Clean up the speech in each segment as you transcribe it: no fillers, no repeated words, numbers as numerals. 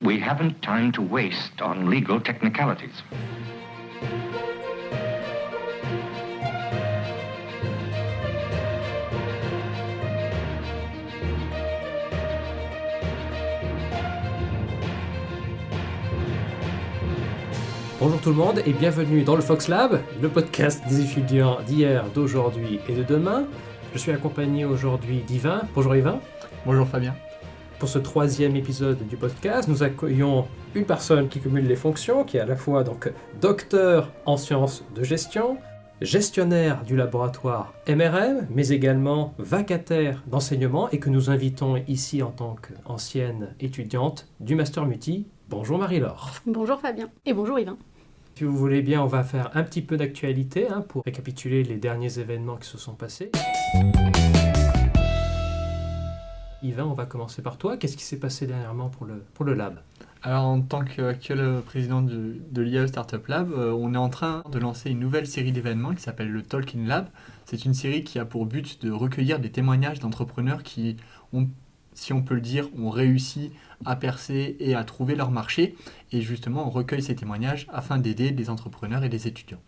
We haven't time to waste on legal technicalities. Bonjour tout le monde et bienvenue dans le Fox Lab, le podcast des étudiants d'hier, d'aujourd'hui et de demain. Je suis accompagné aujourd'hui d'Yvain. Bonjour Yvain. Bonjour Fabien. Pour ce 3e épisode du podcast, nous accueillons une personne qui cumule les fonctions, qui est à la fois donc docteur en sciences de gestion, gestionnaire du laboratoire MRM, mais également vacataire d'enseignement et que nous invitons ici en tant qu'ancienne étudiante du Master Multi. Bonjour Marie-Laure. Bonjour Fabien et bonjour Yvain. Si vous voulez bien, on va faire un petit peu d'actualité pour récapituler les derniers événements qui se sont passés. Yvain, on va commencer par toi. Qu'est-ce qui s'est passé dernièrement pour le lab ? Alors en tant qu'actuel président de l'IAE Startup Lab, on est en train de lancer une nouvelle série d'événements qui s'appelle le Talking Lab. C'est une série qui a pour but de recueillir des témoignages d'entrepreneurs qui ont, si on peut le dire, ont réussi à percer et à trouver leur marché. Et justement, on recueille ces témoignages afin d'aider les entrepreneurs et les étudiants.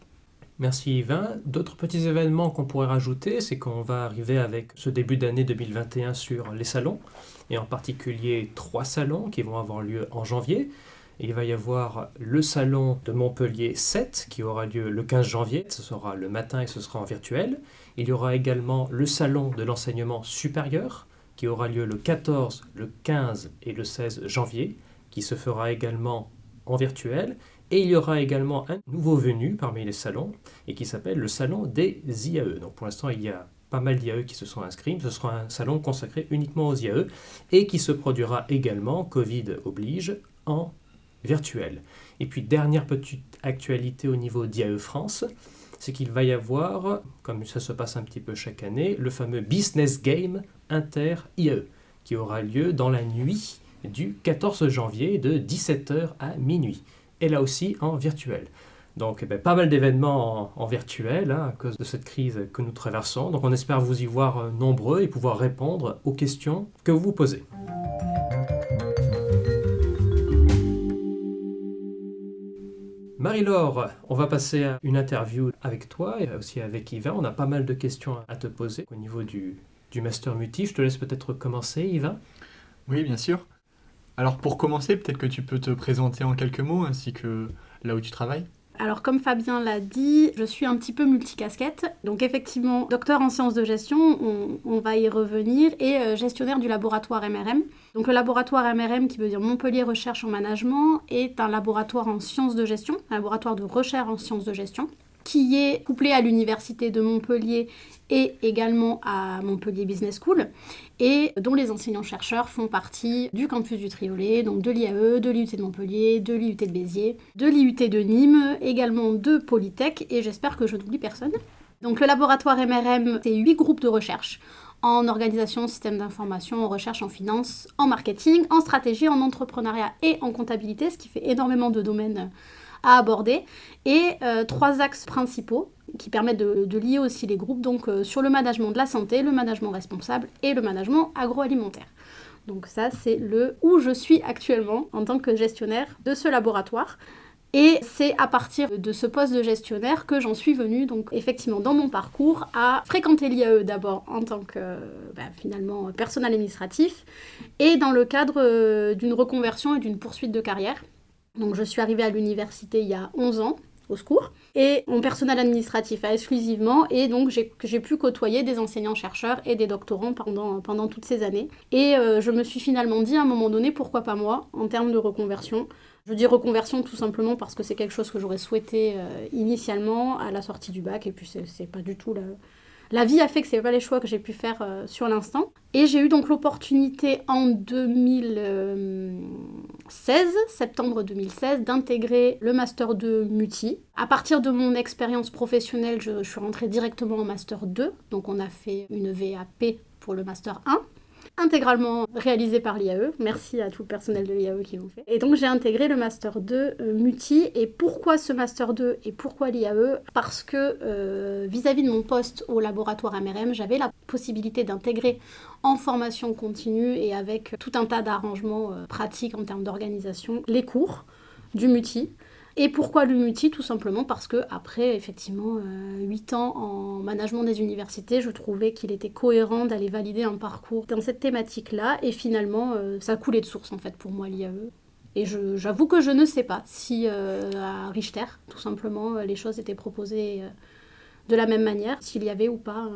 Merci Yvain. D'autres petits événements qu'on pourrait rajouter, c'est qu'on va arriver avec ce début d'année 2021 sur les salons, et en particulier 3 salons qui vont avoir lieu en janvier. Et il va y avoir le salon de Montpellier 7 qui aura lieu le 15 janvier, ce sera le matin et ce sera en virtuel. Il y aura également le salon de l'enseignement supérieur qui aura lieu le 14, le 15 et le 16 janvier, qui se fera également en virtuel. Et il y aura également un nouveau venu parmi les salons, et qui s'appelle le salon des IAE. Donc pour l'instant, il y a pas mal d'IAE qui se sont inscrits. Ce sera un salon consacré uniquement aux IAE, et qui se produira également, Covid oblige, en virtuel. Et puis dernière petite actualité au niveau d'IAE France, c'est qu'il va y avoir, comme ça se passe un petit peu chaque année, le fameux Business Game Inter-IAE, qui aura lieu dans la nuit du 14 janvier de 17h à minuit. Et là aussi en virtuel. Donc pas mal d'événements en virtuel à cause de cette crise que nous traversons. Donc on espère vous y voir nombreux et pouvoir répondre aux questions que vous vous posez. Marie-Laure, on va passer à une interview avec toi et aussi avec Yvain. On a pas mal de questions à te poser au niveau du Master Multi. Je te laisse peut-être commencer, Yvain. Oui, bien sûr. Alors pour commencer, peut-être que tu peux te présenter en quelques mots, ainsi que là où tu travailles. Alors comme Fabien l'a dit, je suis un petit peu multicasquette. Donc effectivement, docteur en sciences de gestion, on va y revenir, et gestionnaire du laboratoire MRM. Donc le laboratoire MRM, qui veut dire Montpellier Recherche en Management, est un laboratoire en sciences de gestion, un laboratoire de recherche en sciences de gestion, qui est couplé à l'université de Montpellier et également à Montpellier Business School, et dont les enseignants-chercheurs font partie du campus du Triolet, donc de l'IAE, de l'IUT de Montpellier, de l'IUT de Béziers, de l'IUT de Nîmes, également de Polytech, et j'espère que je n'oublie personne. Donc le laboratoire MRM, c'est 8 groupes de recherche en organisation, système d'information, en recherche, en finance, en marketing, en stratégie, en entrepreneuriat et en comptabilité, ce qui fait énormément de domaines à aborder, et 3 axes principaux qui permettent de lier aussi les groupes, donc sur le management de la santé, le management responsable et le management agroalimentaire. Donc ça, c'est où je suis actuellement en tant que gestionnaire de ce laboratoire. Et c'est à partir de ce poste de gestionnaire que j'en suis venue, donc effectivement dans mon parcours, à fréquenter l'IAE d'abord en tant que finalement personnel administratif, et dans le cadre d'une reconversion et d'une poursuite de carrière. Donc je suis arrivée à l'université il y a 11 ans, au secours, et mon personnel administratif exclusivement, et donc j'ai pu côtoyer des enseignants-chercheurs et des doctorants pendant toutes ces années. Et je me suis finalement dit à un moment donné, pourquoi pas moi, en termes de reconversion. Je dis reconversion tout simplement parce que c'est quelque chose que j'aurais souhaité initialement à la sortie du bac, et puis c'est pas du tout la vie a fait que c'est pas les choix que j'ai pu faire sur l'instant. Et j'ai eu donc l'opportunité en 2016, septembre 2016, d'intégrer le Master 2 Multi. À partir de mon expérience professionnelle, je suis rentrée directement en Master 2. Donc on a fait une VAP pour le Master 1. intégralement réalisé par l'IAE. Merci à tout le personnel de l'IAE qui l'ont fait. Et donc j'ai intégré le Master 2 Multi. Et pourquoi ce Master 2 et pourquoi l'IAE? Parce que vis-à-vis de mon poste au laboratoire MRM, j'avais la possibilité d'intégrer en formation continue et avec tout un tas d'arrangements pratiques en termes d'organisation, les cours du Multi. Et pourquoi le Multi? Tout simplement parce que après effectivement 8 ans en management des universités, je trouvais qu'il était cohérent d'aller valider un parcours dans cette thématique-là. Et finalement, ça coulait de source en fait pour moi l'IAE. Et j'avoue que je ne sais pas si à Richter, tout simplement, les choses étaient proposées de la même manière, s'il y avait ou pas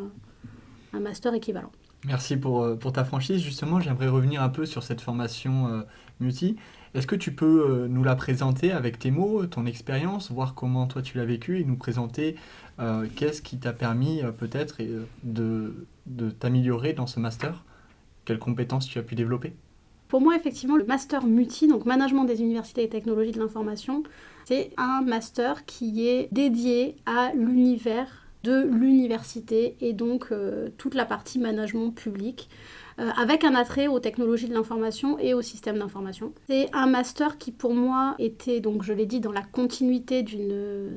un master équivalent. Merci pour ta franchise. Justement, j'aimerais revenir un peu sur cette formation Multi. Est-ce que tu peux nous la présenter avec tes mots, ton expérience, voir comment toi tu l'as vécu et nous présenter qu'est-ce qui t'a permis peut-être de t'améliorer dans ce master? Quelles compétences tu as pu développer? Pour moi, effectivement, le master Multi, donc Management des universités et technologies de l'information, c'est un master qui est dédié à l'univers de l'université et donc toute la partie management public, avec un attrait aux technologies de l'information et aux systèmes d'information. C'est un master qui, pour moi, était, donc je l'ai dit, dans la continuité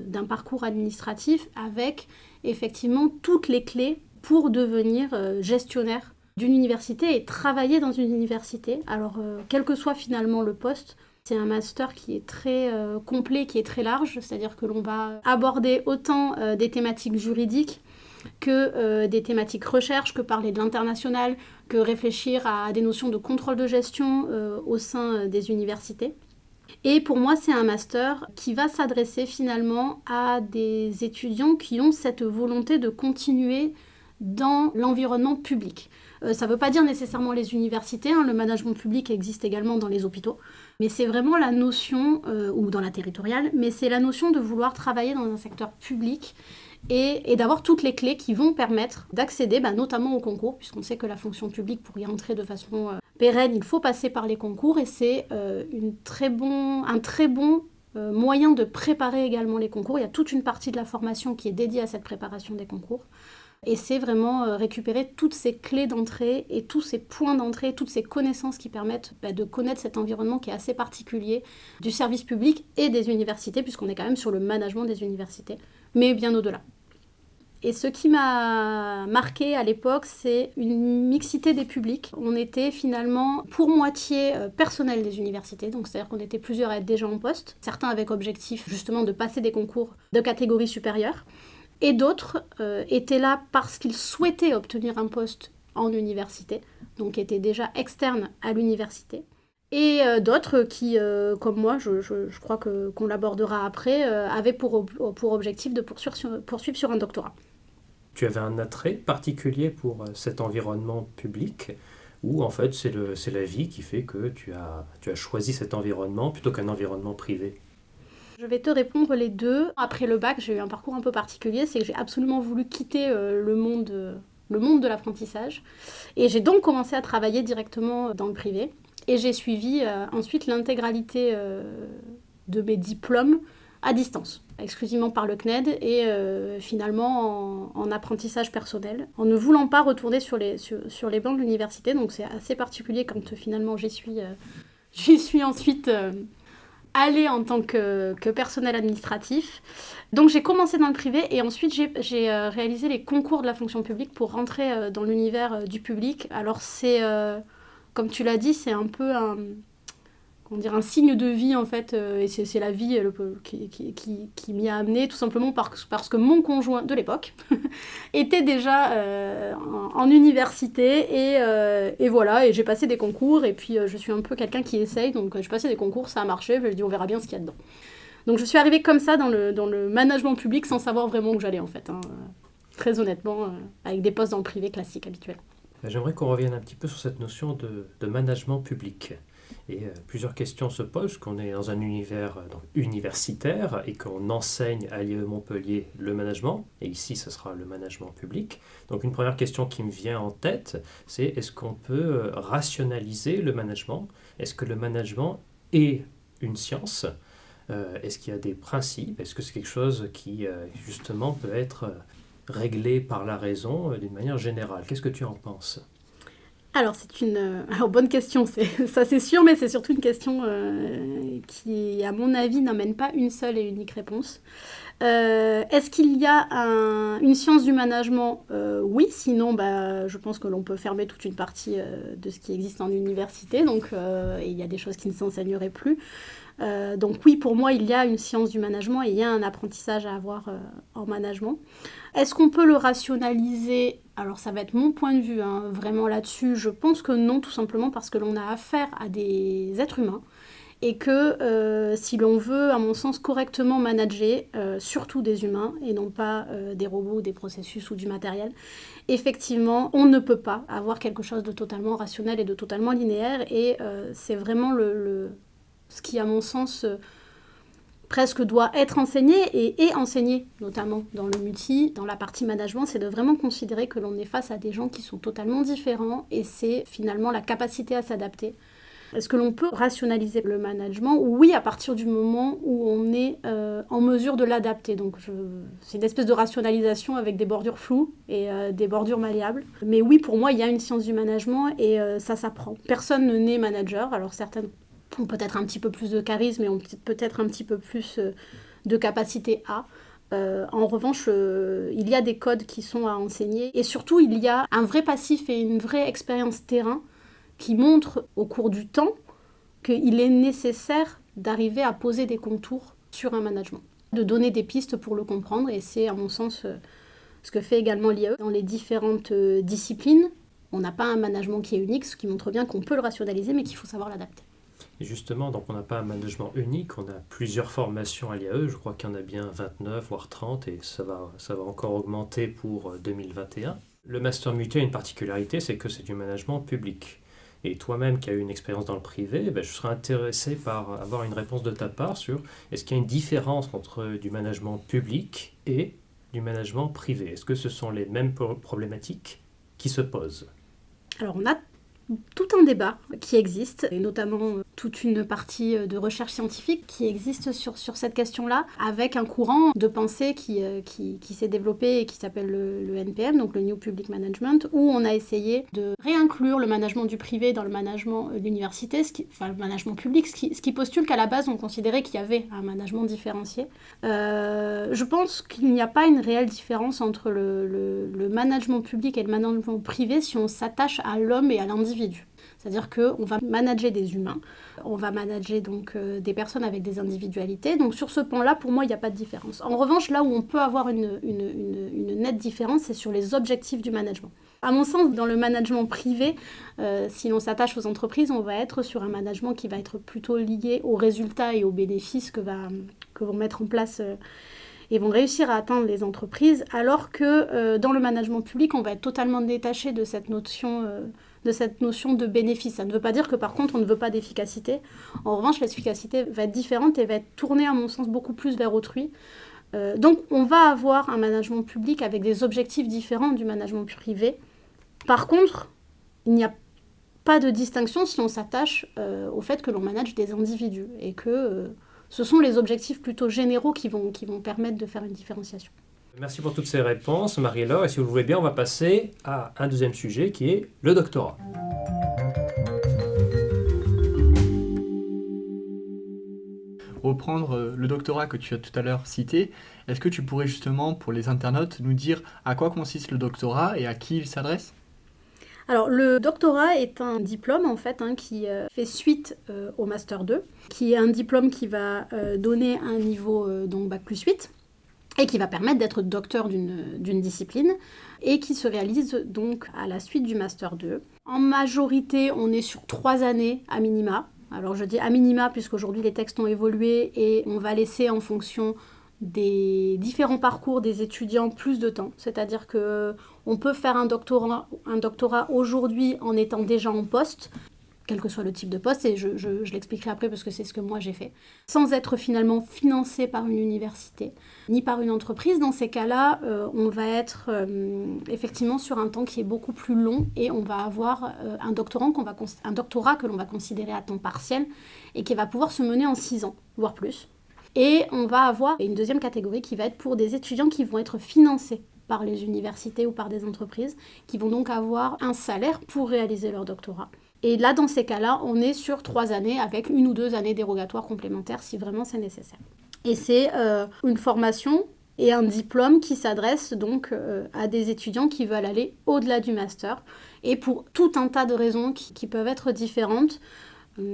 d'un parcours administratif avec effectivement toutes les clés pour devenir gestionnaire d'une université et travailler dans une université. Alors, quel que soit finalement le poste, c'est un master qui est très complet, qui est très large, c'est-à-dire que l'on va aborder autant des thématiques juridiques que des thématiques recherche, que parler de l'international, que réfléchir à des notions de contrôle de gestion au sein des universités. Et pour moi, c'est un master qui va s'adresser finalement à des étudiants qui ont cette volonté de continuer dans l'environnement public. Ça ne veut pas dire nécessairement les universités, le management public existe également dans les hôpitaux, mais c'est vraiment la notion, ou dans la territoriale, mais c'est la notion de vouloir travailler dans un secteur public et d'avoir toutes les clés qui vont permettre d'accéder notamment au concours, puisqu'on sait que la fonction publique, pour y entrer de façon pérenne, il faut passer par les concours, et c'est un très bon moyen de préparer également les concours. Il y a toute une partie de la formation qui est dédiée à cette préparation des concours. Et c'est vraiment récupérer toutes ces clés d'entrée et tous ces points d'entrée, toutes ces connaissances qui permettent de connaître cet environnement qui est assez particulier du service public et des universités, puisqu'on est quand même sur le management des universités, mais bien au-delà. Et ce qui m'a marqué à l'époque, c'est une mixité des publics. On était finalement pour moitié personnel des universités, donc c'est-à-dire qu'on était plusieurs à être déjà en poste, certains avec objectif justement de passer des concours de catégorie supérieure, et d'autres étaient là parce qu'ils souhaitaient obtenir un poste en université, donc étaient déjà externes à l'université. Et d'autres qui, comme moi, je crois qu'on l'abordera après, avaient pour objectif de poursuivre sur un doctorat. Tu avais un attrait particulier pour cet environnement public, ou en fait c'est la vie qui fait que tu as choisi cet environnement plutôt qu'un environnement privé? Je vais te répondre les deux. Après le bac, j'ai eu un parcours un peu particulier, c'est que j'ai absolument voulu quitter le monde de l'apprentissage. Et j'ai donc commencé à travailler directement dans le privé. Et j'ai suivi ensuite l'intégralité de mes diplômes à distance, exclusivement par le CNED et finalement en apprentissage personnel, en ne voulant pas retourner sur les bancs de l'université. Donc c'est assez particulier quand finalement j'y suis ensuite allée en tant que personnel administratif. Donc j'ai commencé dans le privé et ensuite j'ai réalisé les concours de la fonction publique pour rentrer dans l'univers du public. Alors c'est, comme tu l'as dit, c'est un peu un signe de vie en fait, et c'est la vie qui m'y a amené, tout simplement parce que mon conjoint de l'époque était déjà en université et voilà, et j'ai passé des concours et puis je suis un peu quelqu'un qui essaye, donc j'ai passé des concours, ça a marché, je me dis on verra bien ce qu'il y a dedans. Donc je suis arrivée comme ça dans le management public sans savoir vraiment où j'allais en fait, très honnêtement, avec des postes dans le privé classique habituel. J'aimerais qu'on revienne un petit peu sur cette notion de management public. Et plusieurs questions se posent, qu'on est dans un univers universitaire et qu'on enseigne à l'IAE Montpellier le management, et ici ce sera le management public. Donc une première question qui me vient en tête, c'est est-ce qu'on peut rationaliser le management? Est-ce que le management est une science? Est-ce qu'il y a des principes? Est-ce que c'est quelque chose qui justement peut être réglé par la raison d'une manière générale? Qu'est-ce que tu en penses? Alors, alors, bonne question, ça c'est sûr, mais c'est surtout une question qui, à mon avis, n'amène pas une seule et unique réponse. Est-ce qu'il y a une science du management? Oui, sinon je pense que l'on peut fermer toute une partie de ce qui existe en université, donc il y a des choses qui ne s'enseigneraient plus. Donc oui, pour moi, il y a une science du management et il y a un apprentissage à avoir en management. Est-ce qu'on peut le rationaliser? Alors ça va être mon point de vue, hein, vraiment là-dessus. Je pense que non, tout simplement parce que l'on a affaire à des êtres humains et que si l'on veut, à mon sens, correctement manager, surtout des humains et non pas des robots, des processus ou du matériel, effectivement, on ne peut pas avoir quelque chose de totalement rationnel et de totalement linéaire et c'est vraiment ce qui, à mon sens, presque doit être enseigné et est enseigné, notamment dans le multi, dans la partie management, c'est de vraiment considérer que l'on est face à des gens qui sont totalement différents et c'est finalement la capacité à s'adapter. Est-ce que l'on peut rationaliser le management? Oui, à partir du moment où on est en mesure de l'adapter. Donc, c'est une espèce de rationalisation avec des bordures floues et des bordures malléables. Mais oui, pour moi, il y a une science du management et ça s'apprend. Personne ne naît manager. Alors, certaines ont peut-être un petit peu plus de charisme et ont peut-être un petit peu plus de capacité à. En revanche, il y a des codes qui sont à enseigner. Et surtout, il y a un vrai passif et une vraie expérience terrain qui montre au cours du temps qu'il est nécessaire d'arriver à poser des contours sur un management, de donner des pistes pour le comprendre. Et c'est, à mon sens, ce que fait également l'IAE dans les différentes disciplines. On n'a pas un management qui est unique, ce qui montre bien qu'on peut le rationaliser, mais qu'il faut savoir l'adapter. Et justement, donc on n'a pas un management unique, on a plusieurs formations à l'IAE, je crois qu'il y en a bien 29, voire 30, et ça va encore augmenter pour 2021. Le Master Multi a une particularité, c'est que c'est du management public. Et toi-même qui as eu une expérience dans le privé, je serais intéressé par avoir une réponse de ta part sur est-ce qu'il y a une différence entre du management public et du management privé? Est-ce que ce sont les mêmes problématiques qui se posent? Alors on a tout un débat qui existe, et notamment toute une partie de recherche scientifique qui existe sur cette question-là, avec un courant de pensée qui s'est développé et qui s'appelle le NPM, donc le New Public Management, où on a essayé de réinclure le management du privé dans le management de l'université, le management public, ce qui postule qu'à la base on considérait qu'il y avait un management différencié. Je pense qu'il n'y a pas une réelle différence entre le management public et le management privé si on s'attache à l'homme et à l'individu. C'est-à-dire qu'on va manager des humains, on va manager donc des personnes avec des individualités. Donc sur ce pan-là, pour moi, il n'y a pas de différence. En revanche, là où on peut avoir une nette différence, c'est sur les objectifs du management. À mon sens, dans le management privé, si l'on s'attache aux entreprises, on va être sur un management qui va être plutôt lié aux résultats et aux bénéfices que vont mettre en place et vont réussir à atteindre les entreprises, alors que dans le management public, on va être totalement détaché de cette notion de bénéfice. Ça ne veut pas dire que par contre on ne veut pas d'efficacité. En revanche, l'efficacité va être différente et va être tournée à mon sens beaucoup plus vers autrui. Donc on va avoir un management public avec des objectifs différents du management privé. Par contre, il n'y a pas de distinction si on s'attache au fait que l'on manage des individus et que ce sont les objectifs plutôt généraux qui vont permettre de faire une différenciation. Merci pour toutes ces réponses, Marie-Laure. Et si vous le voulez bien, on va passer à un deuxième sujet qui est le doctorat. Reprendre le doctorat que tu as tout à l'heure cité, est-ce que tu pourrais justement, pour les internautes, nous dire à quoi consiste le doctorat et à qui il s'adresse ? Alors, le doctorat est un diplôme, en fait, qui fait suite au Master 2, qui est un diplôme qui va donner un niveau donc Bac plus 8, et qui va permettre d'être docteur d'une discipline, et qui se réalise donc à la suite du Master 2. En majorité, on est sur 3 années à minima. Alors, je dis à minima, puisqu'aujourd'hui les textes ont évolué, et on va laisser en fonction des différents parcours des étudiants plus de temps. C'est-à-dire qu'on peut faire un doctorat aujourd'hui en étant déjà en poste, quel que soit le type de poste, et je l'expliquerai après parce que c'est ce que moi j'ai fait, sans être finalement financé par une université, ni par une entreprise. Dans ces cas-là, on va être effectivement sur un temps qui est beaucoup plus long et on va avoir un doctorat que l'on va considérer à temps partiel et qui va pouvoir se mener en 6 ans, voire plus. Et on va avoir une deuxième catégorie qui va être pour des étudiants qui vont être financés par les universités ou par des entreprises, qui vont donc avoir un salaire pour réaliser leur doctorat. Et là, dans ces cas-là, on est sur 3 années avec 1 ou 2 années dérogatoires complémentaires si vraiment c'est nécessaire. Et c'est une formation et un diplôme qui s'adresse donc à des étudiants qui veulent aller au-delà du master et pour tout un tas de raisons qui peuvent être différentes.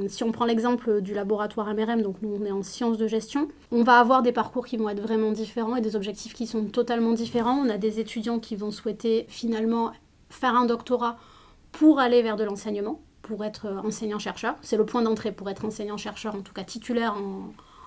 Si on prend l'exemple du laboratoire MRM, donc nous on est en sciences de gestion, on va avoir des parcours qui vont être vraiment différents et des objectifs qui sont totalement différents. On a des étudiants qui vont souhaiter finalement faire un doctorat pour aller vers de l'enseignement, pour être enseignant-chercheur. C'est le point d'entrée pour être enseignant-chercheur, en tout cas titulaire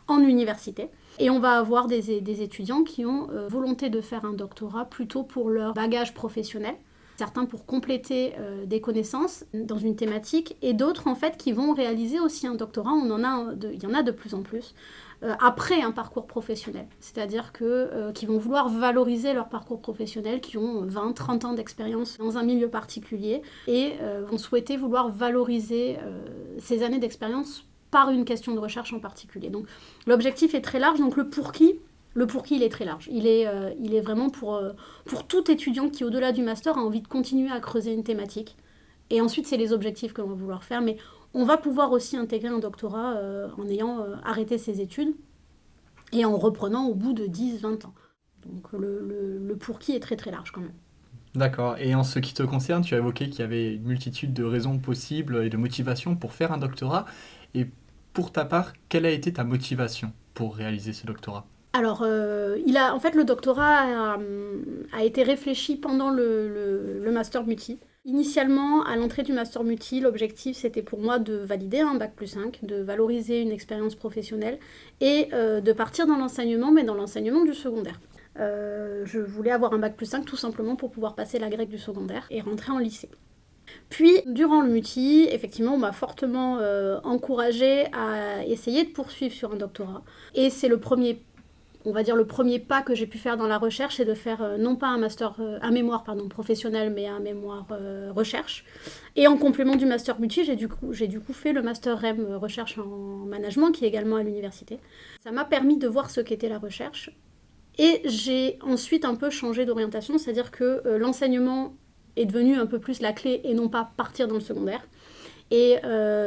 en université. Et on va avoir des étudiants qui ont volonté de faire un doctorat plutôt pour leur bagage professionnel, certains pour compléter des connaissances dans une thématique, et d'autres en fait qui vont réaliser aussi un doctorat, il y en a de plus en plus, après un parcours professionnel. C'est-à-dire qui vont vouloir valoriser leur parcours professionnel, qui ont 20-30 ans d'expérience dans un milieu particulier, et vont souhaiter vouloir valoriser ces années d'expérience par une question de recherche en particulier. Donc l'objectif est très large, donc le pour qui, il est très large. Il est vraiment pour tout étudiant qui, au-delà du master, a envie de continuer à creuser une thématique. Et ensuite, c'est les objectifs que l'on va vouloir faire. Mais on va pouvoir aussi intégrer un doctorat en ayant arrêté ses études et en reprenant au bout de 10-20 ans. Donc le pour qui est très très large quand même. D'accord. Et en ce qui te concerne, tu as évoqué qu'il y avait une multitude de raisons possibles et de motivations pour faire un doctorat. Et pour ta part, quelle a été ta motivation pour réaliser ce doctorat ? Alors, en fait, le doctorat a été réfléchi pendant le Master Multi. Initialement, à l'entrée du Master Multi, l'objectif, c'était pour moi de valider un Bac+5, de valoriser une expérience professionnelle et de partir dans l'enseignement, mais dans l'enseignement du secondaire. Je voulais avoir un Bac+5 tout simplement pour pouvoir passer la grecque du secondaire et rentrer en lycée. Puis, durant le multi, effectivement, on m'a fortement encouragée à essayer de poursuivre sur un doctorat. Et c'est le premier pas que j'ai pu faire dans la recherche, c'est de faire non pas un mémoire professionnel, mais un mémoire recherche. Et en complément du master multi, j'ai du coup fait le master REM recherche en management, qui est également à l'université. Ça m'a permis de voir ce qu'était la recherche. Et j'ai ensuite un peu changé d'orientation, c'est-à-dire que l'enseignement est devenu un peu plus la clé et non pas partir dans le secondaire. Et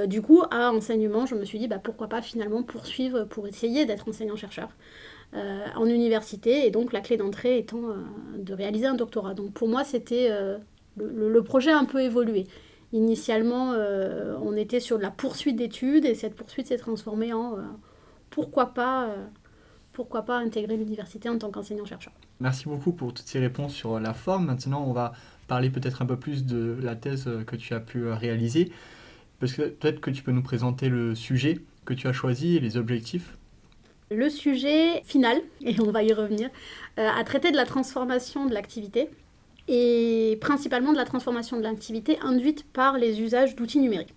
du coup, à enseignement, je me suis dit pourquoi pas finalement poursuivre pour essayer d'être enseignant-chercheur en université, et donc la clé d'entrée étant de réaliser un doctorat. Donc pour moi, c'était le projet a un peu évolué. Initialement, on était sur de la poursuite d'études, et cette poursuite s'est transformée en pourquoi pas intégrer l'université en tant qu'enseignant-chercheur. Merci beaucoup pour toutes ces réponses sur la forme. Maintenant, on va parler peut-être un peu plus de la thèse que tu as pu réaliser. Parce que peut-être que tu peux nous présenter le sujet que tu as choisi et les objectifs. Le sujet final, et on va y revenir, a traité de la transformation de l'activité, et principalement de la transformation de l'activité induite par les usages d'outils numériques.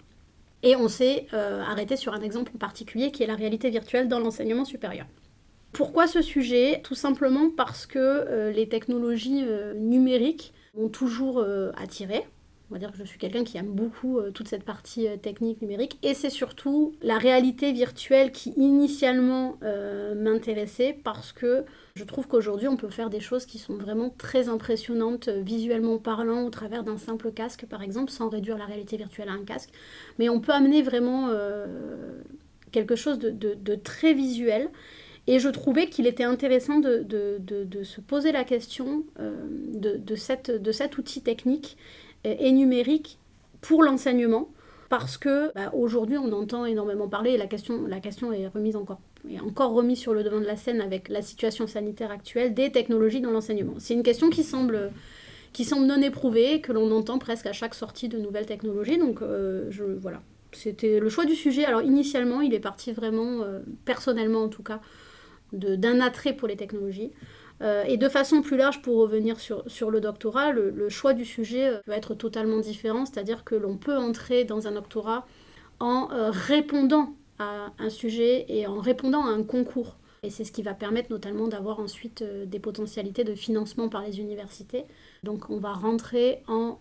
Et on s'est arrêté sur un exemple en particulier qui est la réalité virtuelle dans l'enseignement supérieur. Pourquoi ce sujet ? Tout simplement parce que les technologies numériques m'ont toujours attirée. On va dire que je suis quelqu'un qui aime beaucoup toute cette partie technique numérique. Et c'est surtout la réalité virtuelle qui initialement m'intéressait, parce que je trouve qu'aujourd'hui on peut faire des choses qui sont vraiment très impressionnantes visuellement parlant au travers d'un simple casque par exemple, sans réduire la réalité virtuelle à un casque. Mais on peut amener vraiment quelque chose de très visuel. Et je trouvais qu'il était intéressant de se poser la question de cet outil technique et numérique pour l'enseignement, parce que aujourd'hui on entend énormément parler, et la question est encore remise sur le devant de la scène avec la situation sanitaire actuelle, des technologies dans l'enseignement. C'est une question qui semble non éprouvée, que l'on entend presque à chaque sortie de nouvelles technologies, donc voilà. C'était le choix du sujet. Alors initialement il est parti vraiment, personnellement en tout cas, d'un attrait pour les technologies. Et de façon plus large, pour revenir sur le doctorat, le choix du sujet peut être totalement différent, c'est-à-dire que l'on peut entrer dans un doctorat en répondant à un sujet et en répondant à un concours. Et c'est ce qui va permettre notamment d'avoir ensuite des potentialités de financement par les universités. Donc on va rentrer en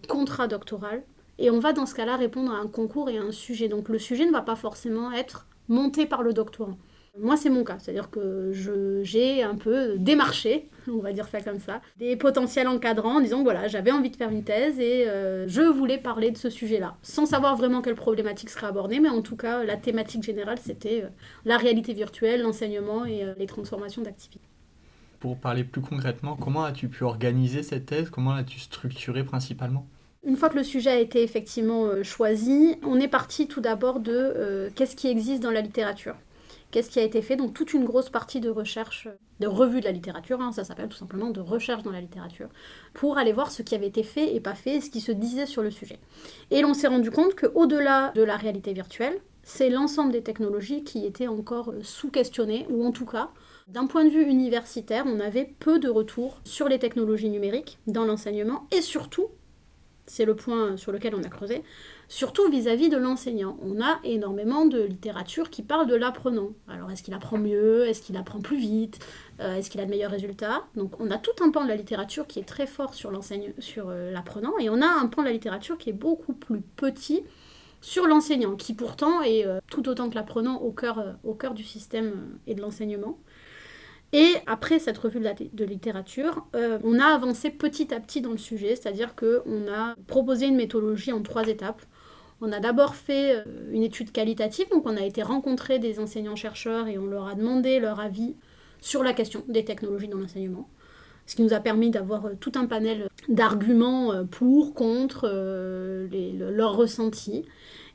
contrat doctoral, et on va dans ce cas-là répondre à un concours et à un sujet. Donc le sujet ne va pas forcément être monté par le doctorant. Moi, c'est mon cas, c'est-à-dire que j'ai un peu démarché, on va dire ça comme ça, des potentiels encadrants en disant voilà, j'avais envie de faire une thèse et je voulais parler de ce sujet-là, sans savoir vraiment quelle problématique serait abordée, mais en tout cas, la thématique générale, c'était la réalité virtuelle, l'enseignement et les transformations d'activités. Pour parler plus concrètement, comment as-tu pu organiser cette thèse? Comment l'as-tu structurée principalement? Une fois que le sujet a été effectivement choisi, on est parti tout d'abord de qu'est-ce qui existe dans la littérature. Qu'est-ce qui a été fait? Donc toute une grosse partie de recherche, de revue de la littérature, ça s'appelle tout simplement de recherche dans la littérature, pour aller voir ce qui avait été fait et pas fait, et ce qui se disait sur le sujet. Et l'on s'est rendu compte qu'au-delà de la réalité virtuelle, c'est l'ensemble des technologies qui étaient encore sous-questionnées, ou en tout cas, d'un point de vue universitaire, on avait peu de retours sur les technologies numériques dans l'enseignement, et surtout, c'est le point sur lequel on a creusé, surtout vis-à-vis de l'enseignant. On a énormément de littérature qui parle de l'apprenant. Alors, est-ce qu'il apprend mieux? Est-ce qu'il apprend plus vite? Est-ce qu'il a de meilleurs résultats? Donc, on a tout un pan de la littérature qui est très fort sur l'apprenant, et on a un pan de la littérature qui est beaucoup plus petit sur l'enseignant, qui pourtant est tout autant que l'apprenant au cœur du système et de l'enseignement. Et après cette revue de littérature, on a avancé petit à petit dans le sujet, c'est-à-dire qu'on a proposé une méthodologie en 3 étapes. On a d'abord fait une étude qualitative, donc on a été rencontrer des enseignants-chercheurs et on leur a demandé leur avis sur la question des technologies dans l'enseignement, ce qui nous a permis d'avoir tout un panel d'arguments pour, contre, leurs ressentis.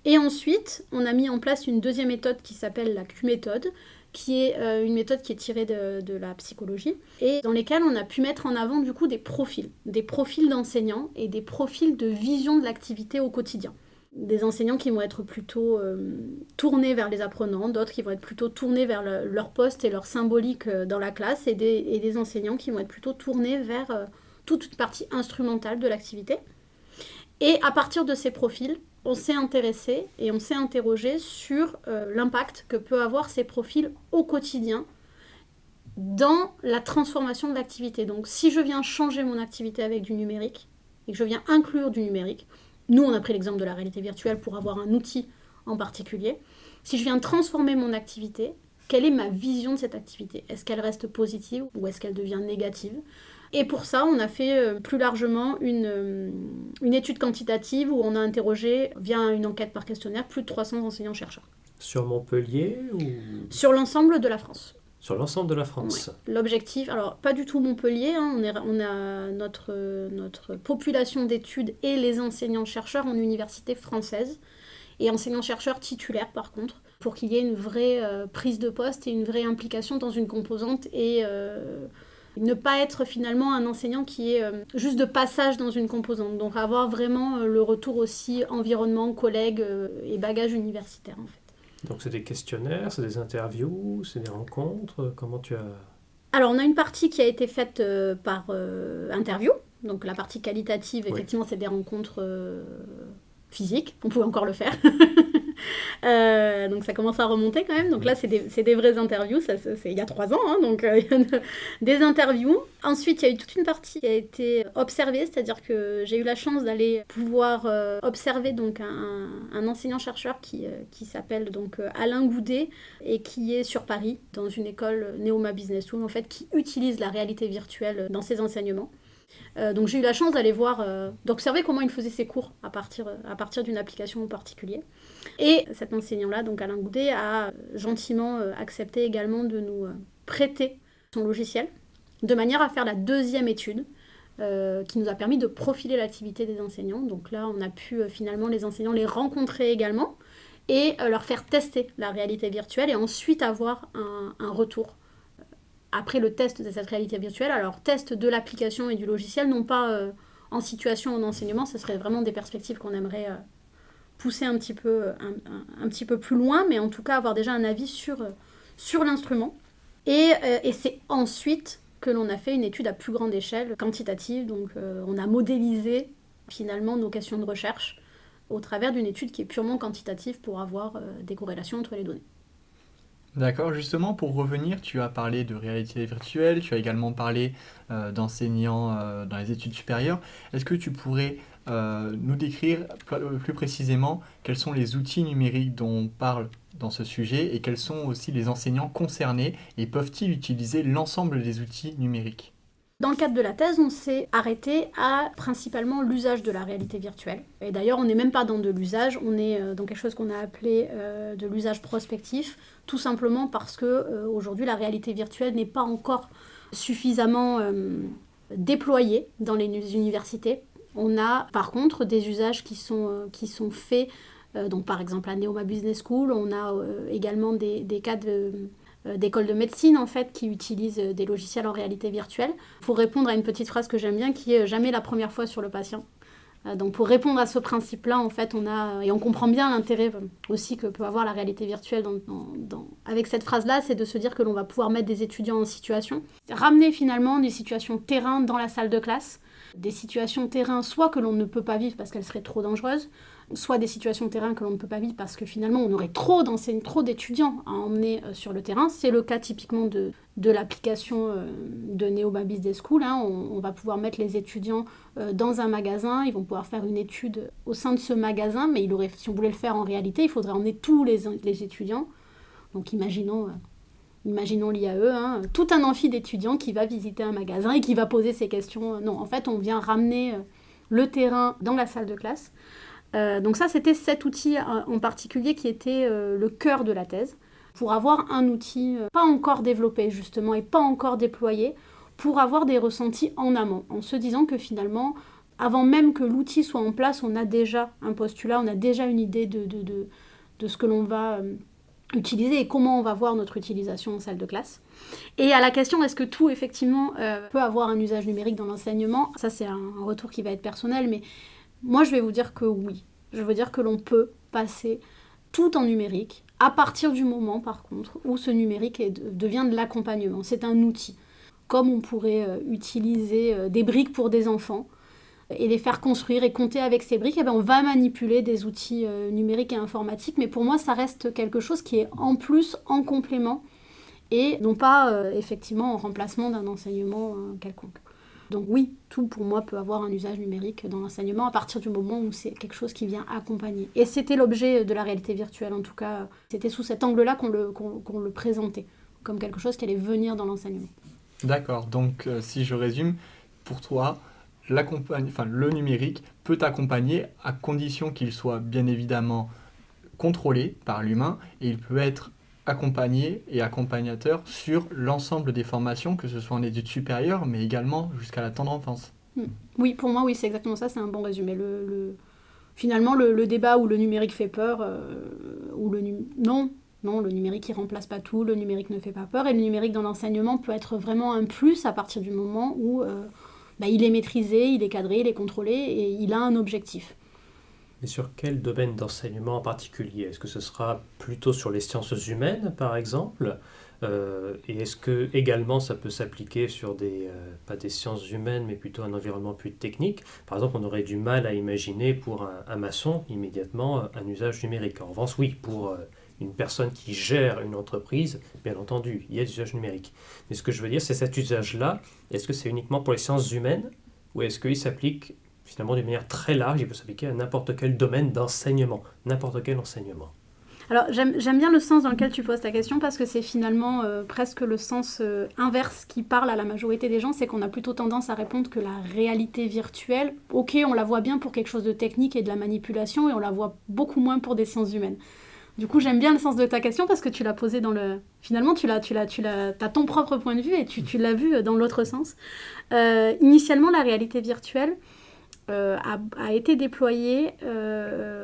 Et ensuite, on a mis en place une deuxième méthode qui s'appelle la Q-méthode, qui est une méthode qui est tirée de la psychologie, et dans lesquelles on a pu mettre en avant du coup des profils d'enseignants et des profils de vision de l'activité au quotidien. Des enseignants qui vont être plutôt tournés vers les apprenants, d'autres qui vont être plutôt tournés vers leur poste et leur symbolique dans la classe, et des enseignants qui vont être plutôt tournés vers toute une partie instrumentale de l'activité. Et à partir de ces profils, on s'est intéressé et on s'est interrogé sur l'impact que peut avoir ces profils au quotidien dans la transformation de l'activité. Donc si je viens changer mon activité avec du numérique et que je viens inclure du numérique, nous on a pris l'exemple de la réalité virtuelle pour avoir un outil en particulier, si je viens transformer mon activité, quelle est ma vision de cette activité? Est-ce qu'elle reste positive ou est-ce qu'elle devient négative? Et pour ça, on a fait plus largement une étude quantitative où on a interrogé, via une enquête par questionnaire, plus de 300 enseignants-chercheurs. Sur Montpellier ou... Sur l'ensemble de la France. Sur l'ensemble de la France. Ouais. L'objectif, alors pas du tout Montpellier, on a notre population d'études et les enseignants-chercheurs en université française, et enseignants-chercheurs titulaires par contre, pour qu'il y ait une vraie prise de poste et une vraie implication dans une composante et... ne pas être finalement un enseignant qui est juste de passage dans une composante. Donc avoir vraiment le retour aussi environnement, collègues et bagages universitaires en fait. Donc c'est des questionnaires, c'est des interviews, c'est des rencontres, comment tu as... Alors on a une partie qui a été faite par interview, donc la partie qualitative, effectivement c'est des rencontres physiques, on pouvait encore le faire. Donc ça commence à remonter quand même. Donc là, c'est des vraies interviews. C'est il y a 3 ans, donc des interviews. Ensuite, il y a eu toute une partie qui a été observée, c'est-à-dire que j'ai eu la chance d'aller pouvoir observer donc un enseignant-chercheur qui s'appelle donc Alain Goudet et qui est sur Paris, dans une école Neoma Business School, en fait, qui utilise la réalité virtuelle dans ses enseignements. Donc j'ai eu la chance d'aller voir, d'observer comment il faisait ses cours à partir d'une application en particulier. Et cet enseignant-là, donc Alain Goudet, a gentiment accepté également de nous prêter son logiciel, de manière à faire la deuxième étude, qui nous a permis de profiler l'activité des enseignants. Donc là, on a pu finalement les enseignants les rencontrer également et leur faire tester la réalité virtuelle et ensuite avoir un retour. Après le test de cette réalité virtuelle, alors test de l'application et du logiciel, non pas en situation d'enseignement, ce serait vraiment des perspectives qu'on aimerait pousser un petit peu plus loin, mais en tout cas avoir déjà un avis sur l'instrument. Et c'est ensuite que l'on a fait une étude à plus grande échelle, quantitative, donc on a modélisé finalement nos questions de recherche au travers d'une étude qui est purement quantitative pour avoir des corrélations entre les données. D'accord, justement pour revenir, tu as parlé de réalité virtuelle, tu as également parlé d'enseignants dans les études supérieures. Est-ce que tu pourrais nous décrire plus précisément quels sont les outils numériques dont on parle dans ce sujet et quels sont aussi les enseignants concernés et peuvent-ils utiliser l'ensemble des outils numériques? Dans le cadre de la thèse, on s'est arrêté à principalement l'usage de la réalité virtuelle. Et d'ailleurs, on n'est même pas dans de l'usage, on est dans quelque chose qu'on a appelé de l'usage prospectif, tout simplement parce que aujourd'hui, la réalité virtuelle n'est pas encore suffisamment déployée dans les universités. On a par contre des usages qui sont faits, donc par exemple à Neoma Business School, on a également des cas d'écoles de médecine en fait qui utilisent des logiciels en réalité virtuelle. Pour répondre à une petite phrase que j'aime bien qui est jamais la première fois sur le patient. Donc pour répondre à ce principe-là, en fait, on comprend bien l'intérêt aussi que peut avoir la réalité virtuelle avec cette phrase-là, c'est de se dire que l'on va pouvoir mettre des étudiants en situation, ramener finalement des situations terrain dans la salle de classe, des situations terrain soit que l'on ne peut pas vivre parce qu'elles seraient trop dangereuses, soit des situations terrain que l'on ne peut pas vivre parce que finalement on aurait trop d'étudiants à emmener sur le terrain. C'est le cas typiquement de l'application de Neoma Business School. On va pouvoir mettre les étudiants dans un magasin, ils vont pouvoir faire une étude au sein de ce magasin, mais si on voulait le faire en réalité, il faudrait emmener tous les étudiants. Donc imaginons l'IAE, tout un amphi d'étudiants qui va visiter un magasin et qui va poser ses questions. Non, en fait, on vient ramener le terrain dans la salle de classe. Donc ça, c'était cet outil en particulier qui était le cœur de la thèse, pour avoir un outil pas encore développé justement et pas encore déployé, pour avoir des ressentis en amont, en se disant que finalement, avant même que l'outil soit en place, on a déjà un postulat, on a déjà une idée de ce que l'on va utiliser et comment on va voir notre utilisation en salle de classe. Et à la question, est-ce que tout effectivement peut avoir un usage numérique dans l'enseignement? Ça, c'est un retour qui va être personnel, mais moi, je vais vous dire que oui. Je veux dire que l'on peut passer tout en numérique, à partir du moment, par contre, où ce numérique devient de l'accompagnement. C'est un outil. Comme on pourrait utiliser des briques pour des enfants et les faire construire et compter avec ces briques, on va manipuler des outils numériques et informatiques. Mais pour moi, ça reste quelque chose qui est en plus, en complément, et non pas effectivement en remplacement d'un enseignement quelconque. Donc oui, tout pour moi peut avoir un usage numérique dans l'enseignement à partir du moment où c'est quelque chose qui vient accompagner. Et c'était l'objet de la réalité virtuelle, en tout cas, c'était sous cet angle-là qu'on le présentait, comme quelque chose qui allait venir dans l'enseignement. D'accord, donc si je résume, pour toi, le numérique peut accompagner à condition qu'il soit bien évidemment contrôlé par l'humain, et il peut être accompagné et accompagnateur sur l'ensemble des formations, que ce soit en études supérieures, mais également jusqu'à la tendre enfance. Oui, pour moi, oui, c'est exactement ça, c'est un bon résumé. Finalement, le débat où le numérique fait peur, non, le numérique, il remplace pas tout, le numérique ne fait pas peur, et le numérique dans l'enseignement peut être vraiment un plus à partir du moment où il est maîtrisé, il est cadré, il est contrôlé, et il a un objectif. Et sur quel domaine d'enseignement en particulier? Est-ce que ce sera plutôt sur les sciences humaines, par exemple? Et est-ce que également ça peut s'appliquer sur pas des sciences humaines, mais plutôt un environnement plus technique? Par exemple, on aurait du mal à imaginer pour un maçon immédiatement un usage numérique. En revanche, oui, pour une personne qui gère une entreprise, bien entendu, il y a des usages numériques. Mais ce que je veux dire, c'est cet usage-là, est-ce que c'est uniquement pour les sciences humaines, ou est-ce qu'il s'applique finalement d'une manière très large, il peut s'appliquer à n'importe quel domaine d'enseignement, n'importe quel enseignement? Alors j'aime bien le sens dans lequel tu poses ta question, parce que c'est finalement presque le sens inverse qui parle à la majorité des gens, c'est qu'on a plutôt tendance à répondre que la réalité virtuelle, ok, on la voit bien pour quelque chose de technique et de la manipulation, et on la voit beaucoup moins pour des sciences humaines. Du coup, j'aime bien le sens de ta question parce que tu l'as posé finalement, t'as ton propre point de vue et tu l'as vu dans l'autre sens. Initialement, la réalité virtuelle a été déployée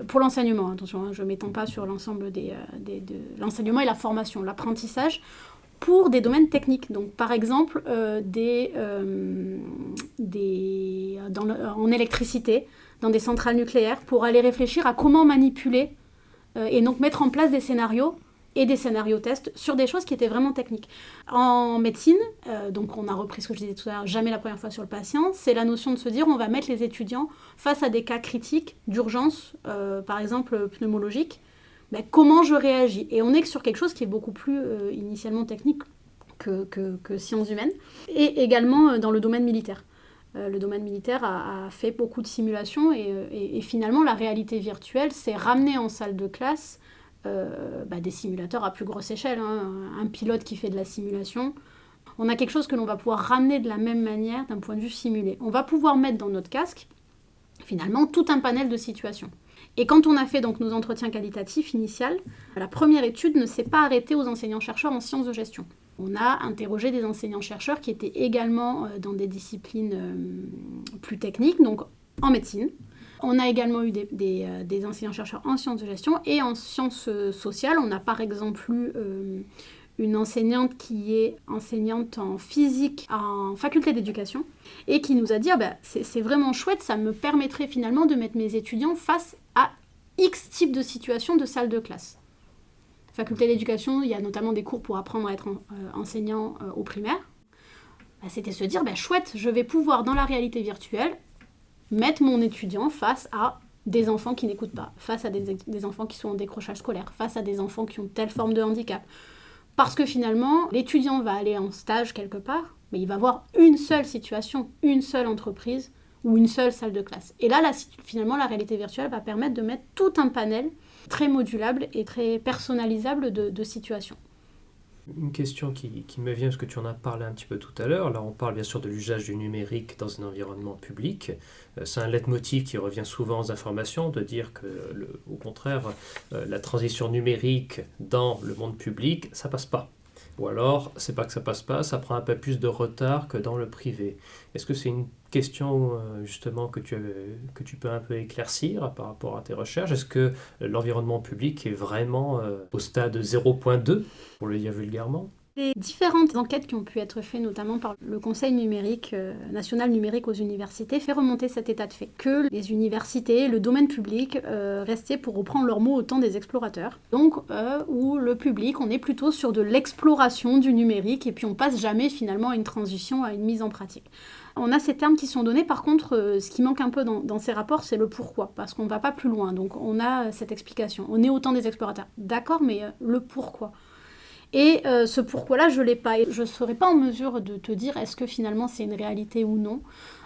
pour l'enseignement. Attention, je ne m'étends pas sur l'ensemble de l'enseignement et la formation, l'apprentissage, pour des domaines techniques. Donc, par exemple, en électricité, dans des centrales nucléaires, pour aller réfléchir à comment manipuler et donc mettre en place des scénarios et des scénarios tests sur des choses qui étaient vraiment techniques. En médecine, donc on a repris ce que je disais tout à l'heure, jamais la première fois sur le patient, c'est la notion de se dire on va mettre les étudiants face à des cas critiques d'urgence, par exemple pneumologique, comment je réagis? Et on est sur quelque chose qui est beaucoup plus initialement technique que sciences humaines, et également dans le domaine militaire. Le domaine militaire a fait beaucoup de simulations et finalement la réalité virtuelle s'est ramenée en salle de classe des simulateurs à plus grosse échelle, hein, un pilote qui fait de la simulation. On a quelque chose que l'on va pouvoir ramener de la même manière d'un point de vue simulé. On va pouvoir mettre dans notre casque finalement tout un panel de situations. Et quand on a fait donc nos entretiens qualitatifs initiaux, la première étude ne s'est pas arrêtée aux enseignants-chercheurs en sciences de gestion. On a interrogé des enseignants-chercheurs qui étaient également dans des disciplines plus techniques, donc en médecine. On a également eu des enseignants-chercheurs en sciences de gestion et en sciences sociales. On a par exemple eu une enseignante qui est enseignante en physique en faculté d'éducation et qui nous a dit c'est vraiment chouette, ça me permettrait finalement de mettre mes étudiants face à X type de situation de salle de classe. Faculté d'éducation, il y a notamment des cours pour apprendre à être enseignant au primaire. C'était se dire chouette, je vais pouvoir dans la réalité virtuelle mettre mon étudiant face à des enfants qui n'écoutent pas, face à des enfants qui sont en décrochage scolaire, face à des enfants qui ont telle forme de handicap. Parce que finalement, l'étudiant va aller en stage quelque part, mais il va voir une seule situation, une seule entreprise ou une seule salle de classe. Et là, finalement, la réalité virtuelle va permettre de mettre tout un panel très modulable et très personnalisable de situations. Une question qui me vient, parce que tu en as parlé un petit peu tout à l'heure. Là, on parle bien sûr de l'usage du numérique dans un environnement public. C'est un leitmotiv qui revient souvent aux informations, de dire que, au contraire, la transition numérique dans le monde public, ça passe pas. Ou alors, c'est pas que ça passe pas, ça prend un peu plus de retard que dans le privé. Est-ce que c'est une question justement que tu peux un peu éclaircir par rapport à tes recherches? Est-ce que l'environnement public est vraiment au stade 0.2, pour le dire vulgairement? Les différentes enquêtes qui ont pu être faites, notamment par le Conseil numérique, national numérique aux universités, fait remonter cet état de fait. Que les universités, le domaine public, restaient, pour reprendre leurs mots, au temps des explorateurs. Donc, où le public, on est plutôt sur de l'exploration du numérique et puis on passe jamais finalement à une transition, à une mise en pratique. On a ces termes qui sont donnés, par contre, ce qui manque un peu dans ces rapports, c'est le pourquoi, parce qu'on ne va pas plus loin. Donc, on a cette explication. On est au temps des explorateurs. D'accord, mais le pourquoi ? Et ce pourquoi-là, je ne l'ai pas. Et je ne serai pas en mesure de te dire est-ce que finalement c'est une réalité ou non.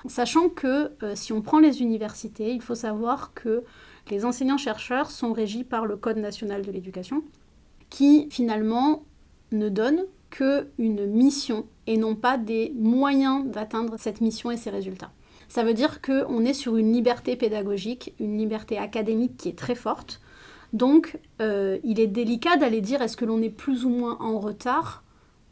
Sachant que si on prend les universités, il faut savoir que les enseignants-chercheurs sont régis par le Code national de l'éducation, qui finalement ne donne qu'une mission et non pas des moyens d'atteindre cette mission et ses résultats. Ça veut dire qu'on est sur une liberté pédagogique, une liberté académique qui est très forte. Donc, il est délicat d'aller dire est-ce que l'on est plus ou moins en retard,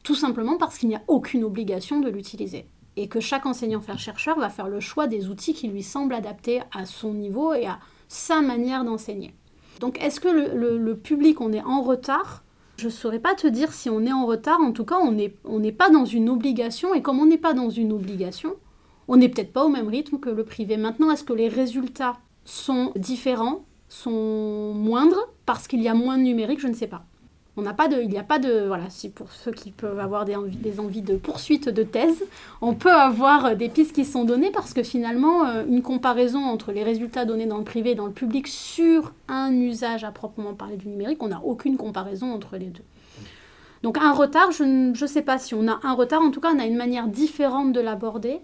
tout simplement parce qu'il n'y a aucune obligation de l'utiliser. Et que chaque enseignant-chercheur va faire le choix des outils qui lui semblent adaptés à son niveau et à sa manière d'enseigner. Donc, est-ce que le public, on est en retard ? Je ne saurais pas te dire si on est en retard. En tout cas, on n'est pas dans une obligation. Et comme on n'est pas dans une obligation, on n'est peut-être pas au même rythme que le privé. Maintenant, est-ce que les résultats sont différents ? Sont moindres parce qu'il y a moins de numérique, je ne sais pas. Il n'y a pas de, voilà, si pour ceux qui peuvent avoir des envies de poursuite de thèse, on peut avoir des pistes qui sont données parce que finalement, une comparaison entre les résultats donnés dans le privé et dans le public sur un usage à proprement parler du numérique, on n'a aucune comparaison entre les deux. Donc un retard, je ne sais pas si on a un retard, en tout cas on a une manière différente de l'aborder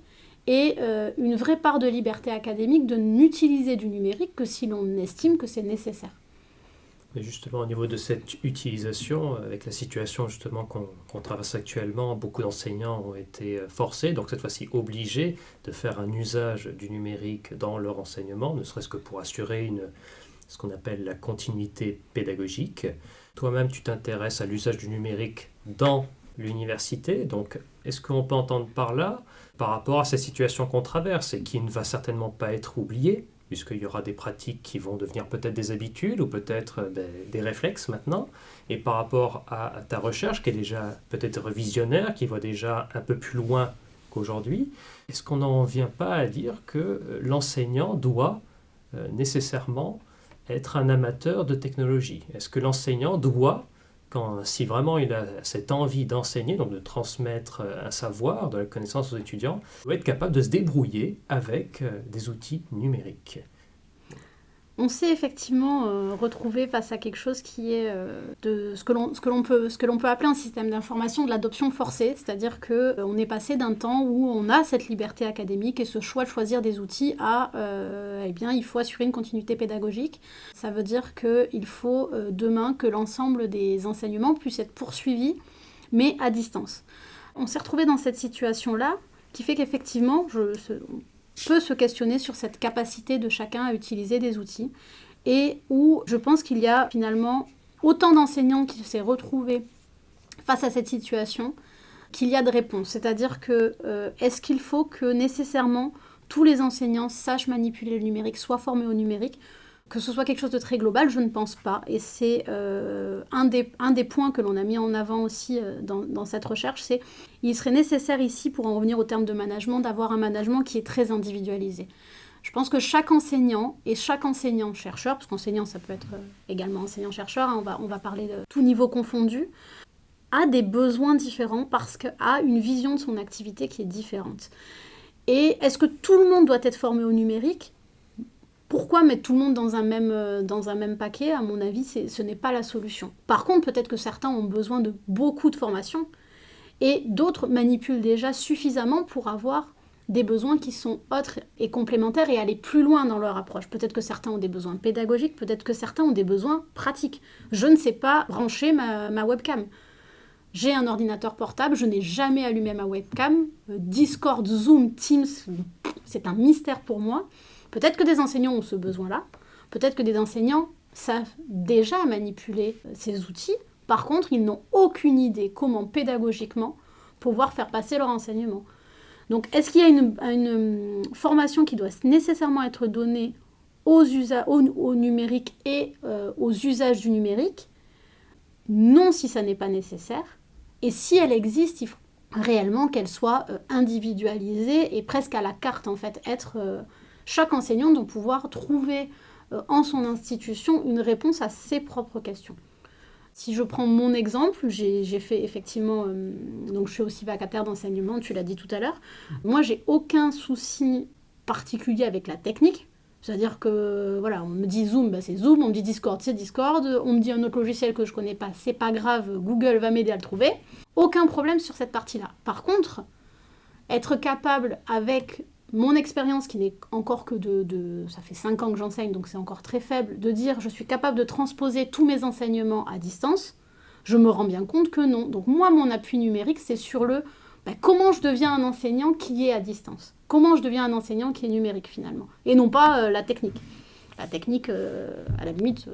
et une vraie part de liberté académique de n'utiliser du numérique que si l'on estime que c'est nécessaire. Et justement, au niveau de cette utilisation, avec la situation justement qu'on traverse actuellement, beaucoup d'enseignants ont été forcés, donc cette fois-ci obligés, de faire un usage du numérique dans leur enseignement, ne serait-ce que pour assurer ce qu'on appelle la continuité pédagogique. Toi-même, tu t'intéresses à l'usage du numérique dans l'université, donc est-ce qu'on peut entendre par là, par rapport à cette situation qu'on traverse et qui ne va certainement pas être oubliée, puisqu'il y aura des pratiques qui vont devenir peut-être des habitudes ou peut-être des réflexes maintenant, et par rapport à ta recherche qui est déjà peut-être visionnaire, qui va déjà un peu plus loin qu'aujourd'hui, est-ce qu'on n'en vient pas à dire que l'enseignant doit nécessairement être un amateur de technologie? Est-ce que l'enseignant doit, si vraiment il a cette envie d'enseigner, donc de transmettre un savoir, de la connaissance aux étudiants, doit être capable de se débrouiller avec des outils numériques? On s'est effectivement retrouvé face à quelque chose qui est de ce que l'on peut appeler un système d'information de l'adoption forcée, c'est-à-dire qu'on est passé d'un temps où on a cette liberté académique et ce choix de choisir des outils à il faut assurer une continuité pédagogique. Ça veut dire qu'il faut demain que l'ensemble des enseignements puissent être poursuivis, mais à distance. On s'est retrouvé dans cette situation-là qui fait qu'effectivement, peut se questionner sur cette capacité de chacun à utiliser des outils et où je pense qu'il y a finalement autant d'enseignants qui s'est retrouvés face à cette situation qu'il y a de réponses. C'est-à-dire que est-ce qu'il faut que nécessairement tous les enseignants sachent manipuler le numérique, soient formés au numérique ? Que ce soit quelque chose de très global, je ne pense pas. Et c'est un des points que l'on a mis en avant aussi dans cette recherche, c'est qu'il serait nécessaire ici, pour en revenir au terme de management, d'avoir un management qui est très individualisé. Je pense que chaque enseignant et chaque enseignant-chercheur, parce qu'enseignant ça peut être également enseignant-chercheur, hein, on va parler de tout niveau confondu, a des besoins différents parce qu'a une vision de son activité qui est différente. Et est-ce que tout le monde doit être formé au numérique ? Pourquoi mettre tout le monde dans un même paquet ? À mon avis, ce n'est pas la solution. Par contre, peut-être que certains ont besoin de beaucoup de formation et d'autres manipulent déjà suffisamment pour avoir des besoins qui sont autres et complémentaires et aller plus loin dans leur approche. Peut-être que certains ont des besoins pédagogiques, peut-être que certains ont des besoins pratiques. Je ne sais pas brancher ma webcam. J'ai un ordinateur portable, je n'ai jamais allumé ma webcam. Discord, Zoom, Teams, c'est un mystère pour moi. Peut-être que des enseignants ont ce besoin-là. Peut-être que des enseignants savent déjà manipuler ces outils. Par contre, ils n'ont aucune idée comment pédagogiquement pouvoir faire passer leur enseignement. Donc, est-ce qu'il y a une formation qui doit nécessairement être donnée au numérique et aux usages du numérique ? Non, si ça n'est pas nécessaire. Et si elle existe, il faut réellement qu'elle soit individualisée et presque à la carte, en fait, chaque enseignant doit pouvoir trouver en son institution une réponse à ses propres questions. Si je prends mon exemple, j'ai fait effectivement, donc je suis aussi vacataire d'enseignement, tu l'as dit tout à l'heure. Moi, j'ai aucun souci particulier avec la technique. C'est-à-dire que, voilà, on me dit Zoom, c'est Zoom, on me dit Discord, c'est Discord, on me dit un autre logiciel que je connais pas, c'est pas grave, Google va m'aider à le trouver. Aucun problème sur cette partie-là. Par contre, être capable avec mon expérience qui n'est encore que ça fait 5 ans que j'enseigne, donc c'est encore très faible, de dire je suis capable de transposer tous mes enseignements à distance, je me rends bien compte que non. Donc moi, mon appui numérique, c'est sur comment je deviens un enseignant qui est à distance. Comment je deviens un enseignant qui est numérique finalement. Et non pas la technique. La technique, à la limite,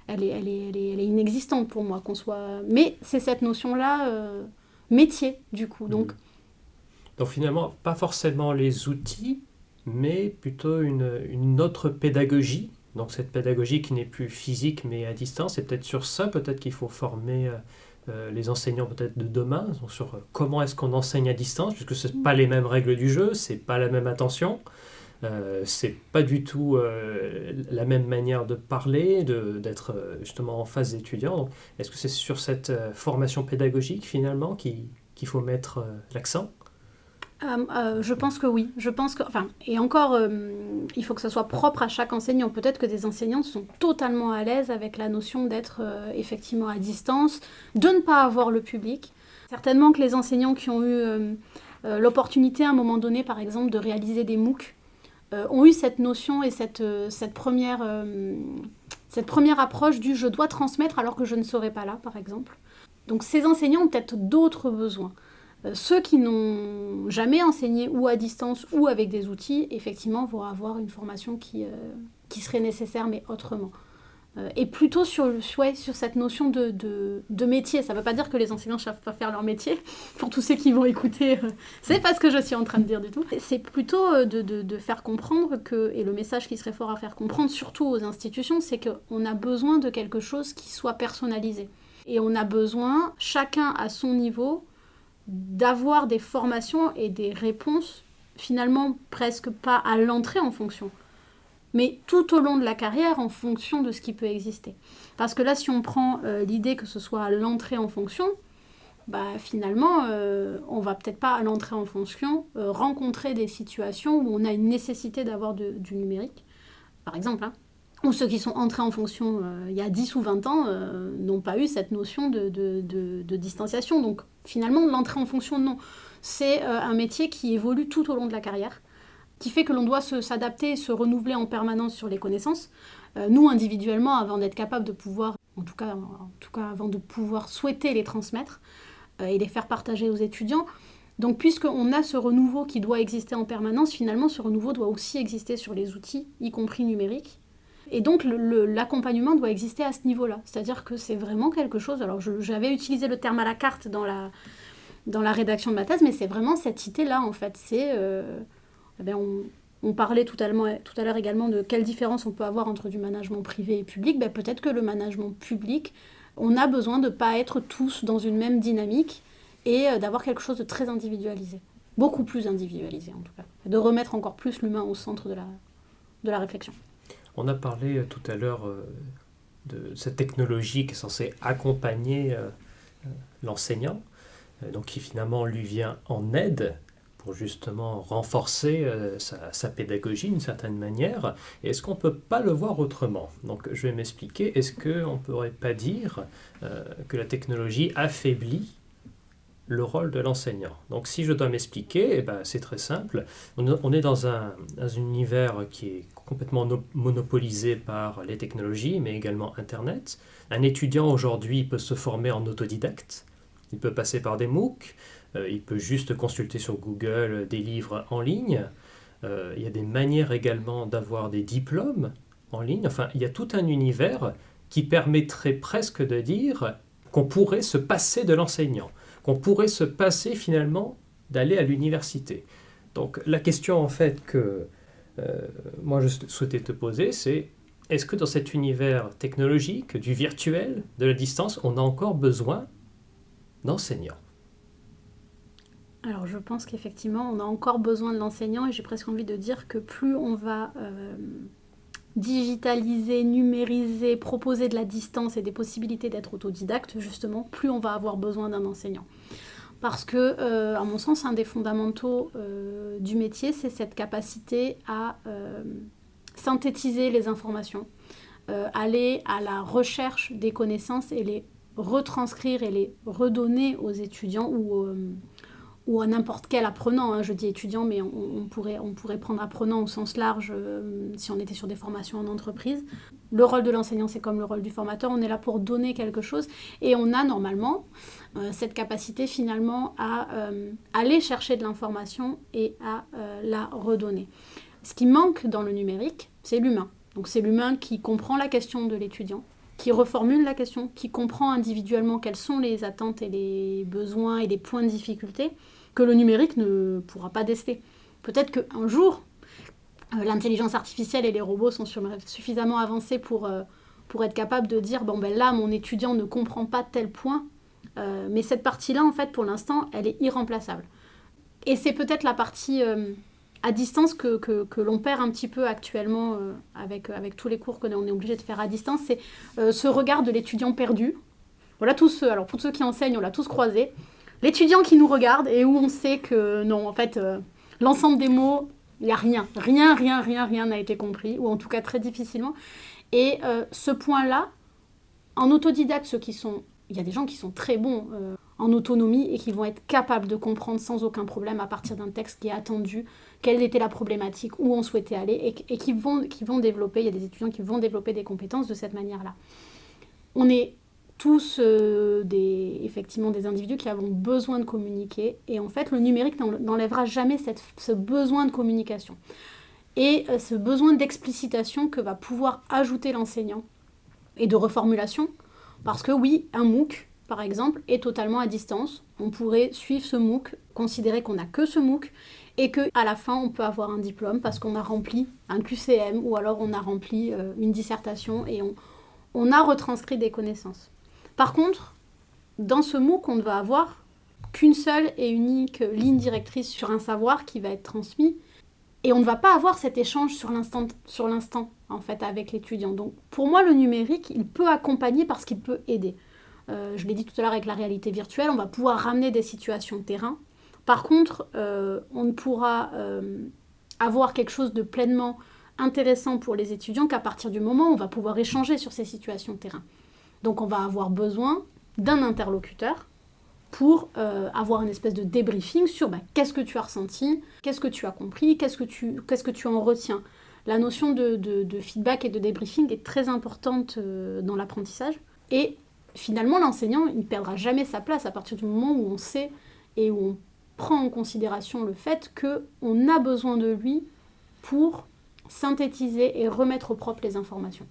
elle est inexistante pour moi. Mais c'est cette notion-là, métier du coup. Donc finalement, pas forcément les outils, mais plutôt une autre pédagogie. Donc cette pédagogie qui n'est plus physique mais à distance. Et peut-être sur ça, peut-être qu'il faut former les enseignants peut-être de demain, donc sur comment est-ce qu'on enseigne à distance, puisque ce n'est pas les mêmes règles du jeu, c'est pas la même attention, c'est pas du tout la même manière de parler, d'être justement en face des étudiants. Donc, est-ce que c'est sur cette formation pédagogique finalement qu'il faut mettre l'accent ? Je pense que oui. Et encore, il faut que ce soit propre à chaque enseignant. Peut-être que des enseignants sont totalement à l'aise avec la notion d'être effectivement à distance, de ne pas avoir le public. Certainement que les enseignants qui ont eu l'opportunité à un moment donné, par exemple, de réaliser des MOOC, ont eu cette notion et cette première approche du « je dois transmettre alors que je ne serai pas là », par exemple. Donc ces enseignants ont peut-être d'autres besoins. Ceux qui n'ont jamais enseigné ou à distance ou avec des outils, effectivement, vont avoir une formation qui serait nécessaire, mais autrement. Et plutôt sur cette notion de métier. Ça ne veut pas dire que les enseignants ne savent pas faire leur métier. Pour tous ceux qui vont écouter, c'est pas ce que je suis en train de dire du tout. C'est plutôt de faire comprendre et le message qui serait fort à faire comprendre, surtout aux institutions, c'est qu'on a besoin de quelque chose qui soit personnalisé. Et on a besoin, chacun à son niveau, d'avoir des formations et des réponses, finalement presque pas à l'entrée en fonction, mais tout au long de la carrière en fonction de ce qui peut exister. Parce que là, si on prend l'idée que ce soit à l'entrée en fonction, finalement, on va peut-être pas à l'entrée en fonction rencontrer des situations où on a une nécessité d'avoir du numérique. Par exemple, ou ceux qui sont entrés en fonction il y a 10 ou 20 ans, n'ont pas eu cette notion de distanciation. Donc finalement, l'entrée en fonction, non. C'est un métier qui évolue tout au long de la carrière, qui fait que l'on doit s'adapter et se renouveler en permanence sur les connaissances. Nous, individuellement, avant d'être capable de pouvoir, en tout cas avant de pouvoir souhaiter les transmettre et les faire partager aux étudiants. Donc puisqu'on a ce renouveau qui doit exister en permanence, finalement, ce renouveau doit aussi exister sur les outils, y compris numériques. Et donc l'accompagnement doit exister à ce niveau-là. C'est-à-dire que c'est vraiment quelque chose... Alors j'avais utilisé le terme à la carte dans la rédaction de ma thèse, mais c'est vraiment cette idée-là, en fait. C'est... on parlait tout à l'heure également de quelle différence on peut avoir entre du management privé et public. Peut-être que le management public, on a besoin de ne pas être tous dans une même dynamique et d'avoir quelque chose de très individualisé. Beaucoup plus individualisé, en tout cas. De remettre encore plus l'humain au centre de la réflexion. On a parlé tout à l'heure de cette technologie qui est censée accompagner l'enseignant, donc qui finalement lui vient en aide pour justement renforcer sa pédagogie d'une certaine manière. Et est-ce qu'on ne peut pas le voir autrement ? Donc je vais m'expliquer. Est-ce qu'on ne pourrait pas dire que la technologie affaiblit le rôle de l'enseignant ? Donc si je dois m'expliquer, c'est très simple. On est dans un univers qui est complètement monopolisé par les technologies, mais également Internet. Un étudiant aujourd'hui peut se former en autodidacte. Il peut passer par des MOOC. Il peut juste consulter sur Google des livres en ligne. Il y a des manières également d'avoir des diplômes en ligne. Enfin, il y a tout un univers qui permettrait presque de dire qu'on pourrait se passer de l'enseignant, qu'on pourrait se passer finalement d'aller à l'université. Donc la question en fait que moi je souhaitais te poser, c'est est-ce que dans cet univers technologique, du virtuel, de la distance, on a encore besoin d'enseignants ? Alors je pense qu'effectivement, on a encore besoin de l'enseignant et j'ai presque envie de dire que plus on va digitaliser, numériser, proposer de la distance et des possibilités d'être autodidacte, justement, plus on va avoir besoin d'un enseignant. Parce que, à mon sens, un des fondamentaux du métier, c'est cette capacité à synthétiser les informations, aller à la recherche des connaissances et les retranscrire et les redonner aux étudiants ou à n'importe quel apprenant. Je dis étudiant, mais on pourrait prendre apprenant au sens large si on était sur des formations en entreprise. Le rôle de l'enseignant, c'est comme le rôle du formateur, on est là pour donner quelque chose et on a normalement cette capacité finalement à aller chercher de l'information et à la redonner. Ce qui manque dans le numérique, c'est l'humain. Donc c'est l'humain qui comprend la question de l'étudiant, qui reformule la question, qui comprend individuellement quelles sont les attentes et les besoins et les points de difficulté que le numérique ne pourra pas déceler. Peut-être qu'un jour, l'intelligence artificielle et les robots sont suffisamment avancés pour être capables de dire là, mon étudiant ne comprend pas tel point, mais cette partie-là, en fait, pour l'instant, elle est irremplaçable. Et c'est peut-être la partie à distance que l'on perd un petit peu actuellement avec tous les cours qu'on est obligé de faire à distance, c'est ce regard de l'étudiant perdu. Voilà, alors pour ceux qui enseignent, on l'a tous croisé. L'étudiant qui nous regarde et où on sait que non, en fait, l'ensemble des mots, il n'y a rien. Rien n'a été compris, ou en tout cas très difficilement. Et ce point-là, en autodidacte, il y a des gens qui sont très bons en autonomie et qui vont être capables de comprendre sans aucun problème à partir d'un texte qui est attendu, quelle était la problématique, où on souhaitait aller, et qui vont développer, il y a des étudiants qui vont développer des compétences de cette manière-là. On est tous effectivement des individus qui avons besoin de communiquer, et en fait le numérique n'enlèvera jamais ce besoin de communication et ce besoin d'explicitation que va pouvoir ajouter l'enseignant et de reformulation, parce que oui, un MOOC par exemple est totalement à distance, on pourrait suivre ce MOOC, considérer qu'on n'a que ce MOOC et qu'à la fin on peut avoir un diplôme parce qu'on a rempli un QCM ou alors on a rempli une dissertation et on a retranscrit des connaissances. Par contre, dans ce MOOC, on ne va avoir qu'une seule et unique ligne directrice sur un savoir qui va être transmis. Et on ne va pas avoir cet échange sur l'instant en fait, avec l'étudiant. Donc, pour moi, le numérique, il peut accompagner parce qu'il peut aider. Je l'ai dit tout à l'heure avec la réalité virtuelle, on va pouvoir ramener des situations de terrain. Par contre, on ne pourra avoir quelque chose de pleinement intéressant pour les étudiants qu'à partir du moment où on va pouvoir échanger sur ces situations de terrain. Donc on va avoir besoin d'un interlocuteur pour avoir une espèce de débriefing sur qu'est-ce que tu as ressenti, qu'est-ce que tu as compris, qu'est-ce que tu en retiens. La notion de feedback et de débriefing est très importante dans l'apprentissage. Et finalement, l'enseignant, il ne perdra jamais sa place à partir du moment où on sait et où on prend en considération le fait qu'on a besoin de lui pour synthétiser et remettre au propre les informations.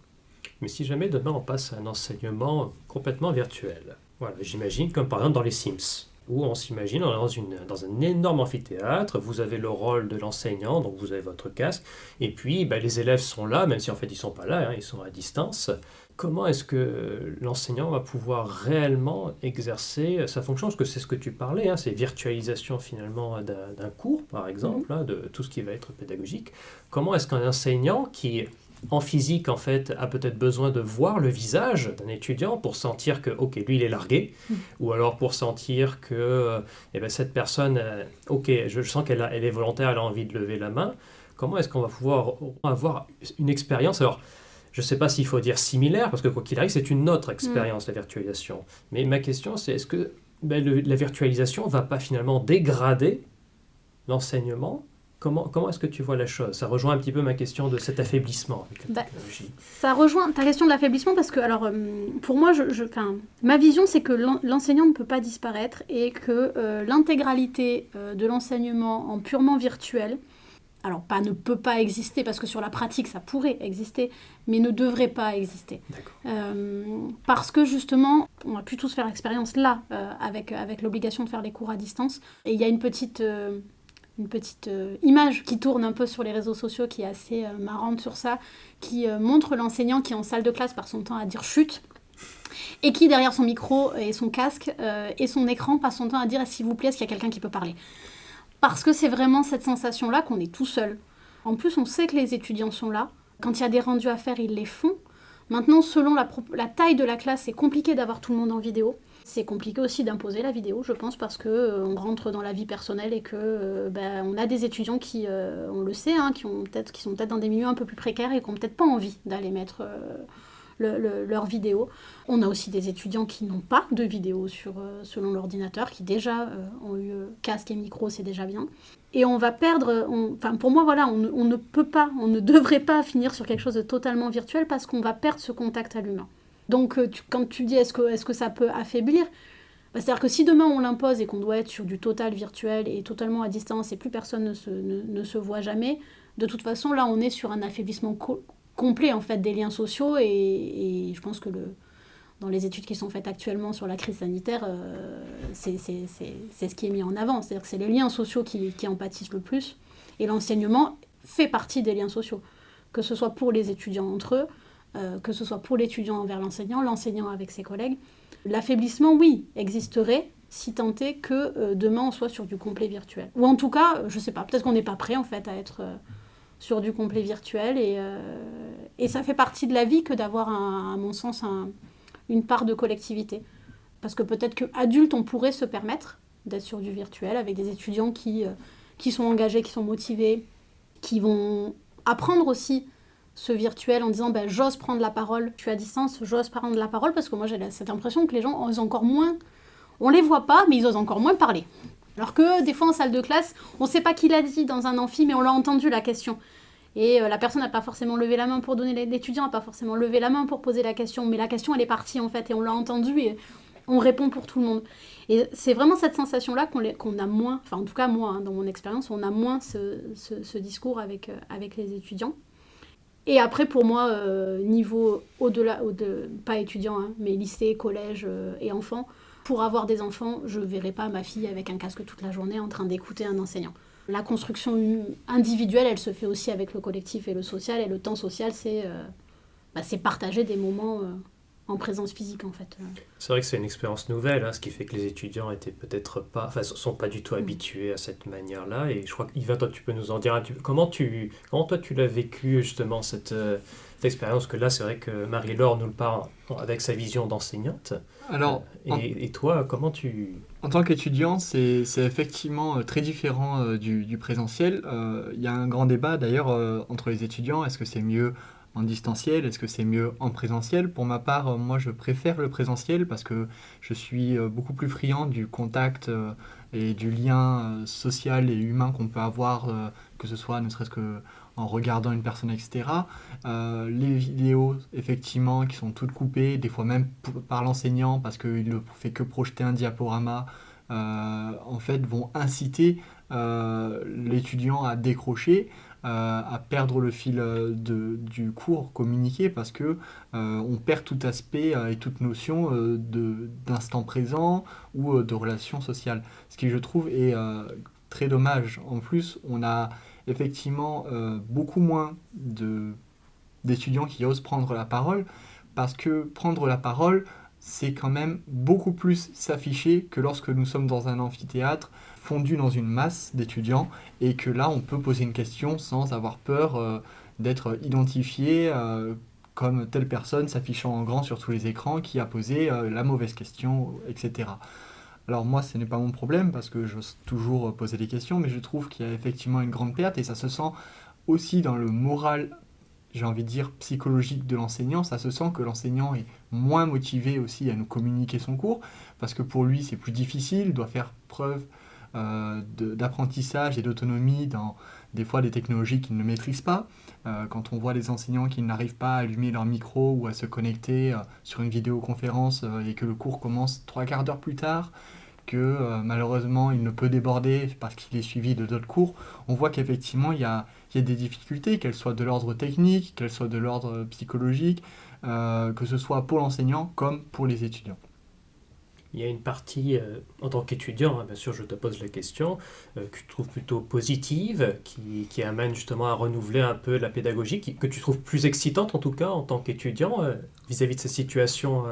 Mais si jamais demain on passe à un enseignement complètement virtuel, voilà, j'imagine comme par exemple dans les Sims, où on s'imagine on est dans un énorme amphithéâtre, vous avez le rôle de l'enseignant, donc vous avez votre casque, et puis les élèves sont là, même si en fait ils ne sont pas là, ils sont à distance. Comment est-ce que l'enseignant va pouvoir réellement exercer sa fonction? Parce que c'est ce que tu parlais, c'est virtualisation finalement d'un cours, par exemple, de tout ce qui va être pédagogique. Comment est-ce qu'un enseignant qui, en physique, en fait, a peut-être besoin de voir le visage d'un étudiant pour sentir que, ok, lui, il est largué, ou alors pour sentir que cette personne, ok, je sens qu'elle est volontaire, elle a envie de lever la main. Comment est-ce qu'on va pouvoir avoir une expérience? Alors, je ne sais pas s'il faut dire similaire, parce que quoi qu'il arrive, c'est une autre expérience, la virtualisation. Mais ma question, c'est est-ce que la virtualisation ne va pas finalement dégrader l'enseignement? Comment est-ce que tu vois la chose? Ça rejoint un petit peu ma question de cet affaiblissement avec la technologie. Ça rejoint ta question de l'affaiblissement parce que, alors, pour moi, ma vision, c'est que l'enseignant ne peut pas disparaître et que l'intégralité de l'enseignement en purement virtuel, alors ne peut pas exister parce que sur la pratique ça pourrait exister, mais ne devrait pas exister. Parce que justement, on a pu tous faire l'expérience là, avec l'obligation de faire les cours à distance. Et il y a une petite image qui tourne un peu sur les réseaux sociaux qui est assez marrante sur ça, qui montre l'enseignant qui est en salle de classe passe son temps à dire chut, et qui derrière son micro et son casque et son écran passe son temps à dire s'il vous plaît, est-ce qu'il y a quelqu'un qui peut parler? Parce que c'est vraiment cette sensation-là qu'on est tout seul. En plus, on sait que les étudiants sont là. Quand il y a des rendus à faire, ils les font. Maintenant, selon la taille de la classe, c'est compliqué d'avoir tout le monde en vidéo. C'est compliqué aussi d'imposer la vidéo, je pense, parce qu'on rentre dans la vie personnelle et que on a des étudiants qui, on le sait, qui sont peut-être dans des milieux un peu plus précaires et qui n'ont peut-être pas envie d'aller mettre leur vidéo. On a aussi des étudiants qui n'ont pas de vidéo selon l'ordinateur, qui déjà ont eu casque et micro, c'est déjà bien. Et on va perdre, pour moi, voilà, on ne peut pas, on ne devrait pas finir sur quelque chose de totalement virtuel parce qu'on va perdre ce contact à l'humain. Donc, quand tu dis est-ce que ça peut affaiblir, c'est-à-dire que si demain on l'impose et qu'on doit être sur du total virtuel et totalement à distance et plus personne ne se voit jamais, de toute façon, là, on est sur un affaiblissement complet en fait des liens sociaux et je pense que dans les études qui sont faites actuellement sur la crise sanitaire, c'est ce qui est mis en avant. C'est-à-dire que c'est les liens sociaux qui en pâtissent le plus et l'enseignement fait partie des liens sociaux, que ce soit pour les étudiants entre eux, que ce soit pour l'étudiant envers l'enseignant avec ses collègues. L'affaiblissement, oui, existerait si tant est que demain on soit sur du complet virtuel. Ou en tout cas, je sais pas, peut-être qu'on n'est pas prêt en fait à être sur du complet virtuel et ça fait partie de la vie que d'avoir, à mon sens, une part de collectivité. Parce que peut-être qu'adulte, on pourrait se permettre d'être sur du virtuel avec des étudiants qui sont engagés, qui sont motivés, qui vont apprendre aussi ce virtuel en disant j'ose prendre la parole, je suis à distance, j'ose prendre la parole parce que moi j'ai cette impression que les gens osent encore moins, on les voit pas mais ils osent encore moins parler. Alors que des fois en salle de classe, on ne sait pas qui l'a dit dans un amphi mais on l'a entendu la question. Et la personne n'a pas forcément levé la main pour donner, l'étudiant n'a pas forcément levé la main pour poser la question, mais la question elle est partie en fait et on l'a entendue et on répond pour tout le monde. Et c'est vraiment cette sensation-là qu'on a moins, enfin en tout cas moi dans mon expérience, on a moins ce discours avec les étudiants. Et après, pour moi, niveau au-delà, pas étudiant, mais lycée, collège et enfants, pour avoir des enfants, je ne verrai pas ma fille avec un casque toute la journée en train d'écouter un enseignant. La construction individuelle, elle se fait aussi avec le collectif et le social, et le temps social, c'est partager des moments en présence physique en fait. C'est vrai que c'est une expérience nouvelle, hein, ce qui fait que les étudiants étaient peut-être pas, enfin, sont pas du tout habitués à cette manière-là. Et je crois qu'Yvain, toi, tu peux nous en dire un petit peu. Comment toi, tu l'as vécu justement cette expérience? Que là, c'est vrai que Marie-Laure nous le parle avec sa vision d'enseignante. Alors, Et toi, comment tu... en tant qu'étudiant, c'est effectivement très différent du présentiel. Il y a un grand débat d'ailleurs entre les étudiants. Est-ce que c'est mieux en distanciel? Est-ce que c'est mieux en présentiel? Pour ma part, moi, je préfère le présentiel parce que je suis beaucoup plus friand du contact et du lien social et humain qu'on peut avoir, que ce soit ne serait-ce que en regardant une personne, etc. Les vidéos, effectivement, qui sont toutes coupées, des fois même par l'enseignant parce qu'il ne fait que projeter un diaporama, en fait, vont inciter l'étudiant à décrocher, à perdre le fil du cours communiqué parce que on perd tout aspect et toute notion d'instant présent ou de relation sociale. Ce qui, je trouve, est très dommage. En plus, on a effectivement beaucoup moins d'étudiants qui osent prendre la parole parce que prendre la parole, c'est quand même beaucoup plus s'afficher que lorsque nous sommes dans un amphithéâtre fondu dans une masse d'étudiants et que là on peut poser une question sans avoir peur d'être identifié comme telle personne s'affichant en grand sur tous les écrans qui a posé la mauvaise question, etc. Alors moi ce n'est pas mon problème parce que j'ose toujours poser des questions, mais je trouve qu'il y a effectivement une grande perte et ça se sent aussi dans le moral, j'ai envie de dire, psychologique de l'enseignant. Ça se sent que l'enseignant est moins motivé aussi à nous communiquer son cours, parce que pour lui c'est plus difficile, il doit faire preuve d'apprentissage et d'autonomie dans des fois des technologies qu'il ne maîtrise pas. Quand on voit des enseignants qui n'arrivent pas à allumer leur micro ou à se connecter sur une vidéoconférence et que le cours commence 3/4 d'heure plus tard, que malheureusement il ne peut déborder parce qu'il est suivi de d'autres cours, on voit qu'effectivement il y a des difficultés, qu'elles soient de l'ordre technique, qu'elles soient de l'ordre psychologique, que ce soit pour l'enseignant comme pour les étudiants. Il y a une partie, en tant qu'étudiant, hein, bien sûr, je te pose la question, que tu trouves plutôt positive, qui amène justement à renouveler un peu la pédagogie, que tu trouves plus excitante en tout cas en tant qu'étudiant vis-à-vis de ces situations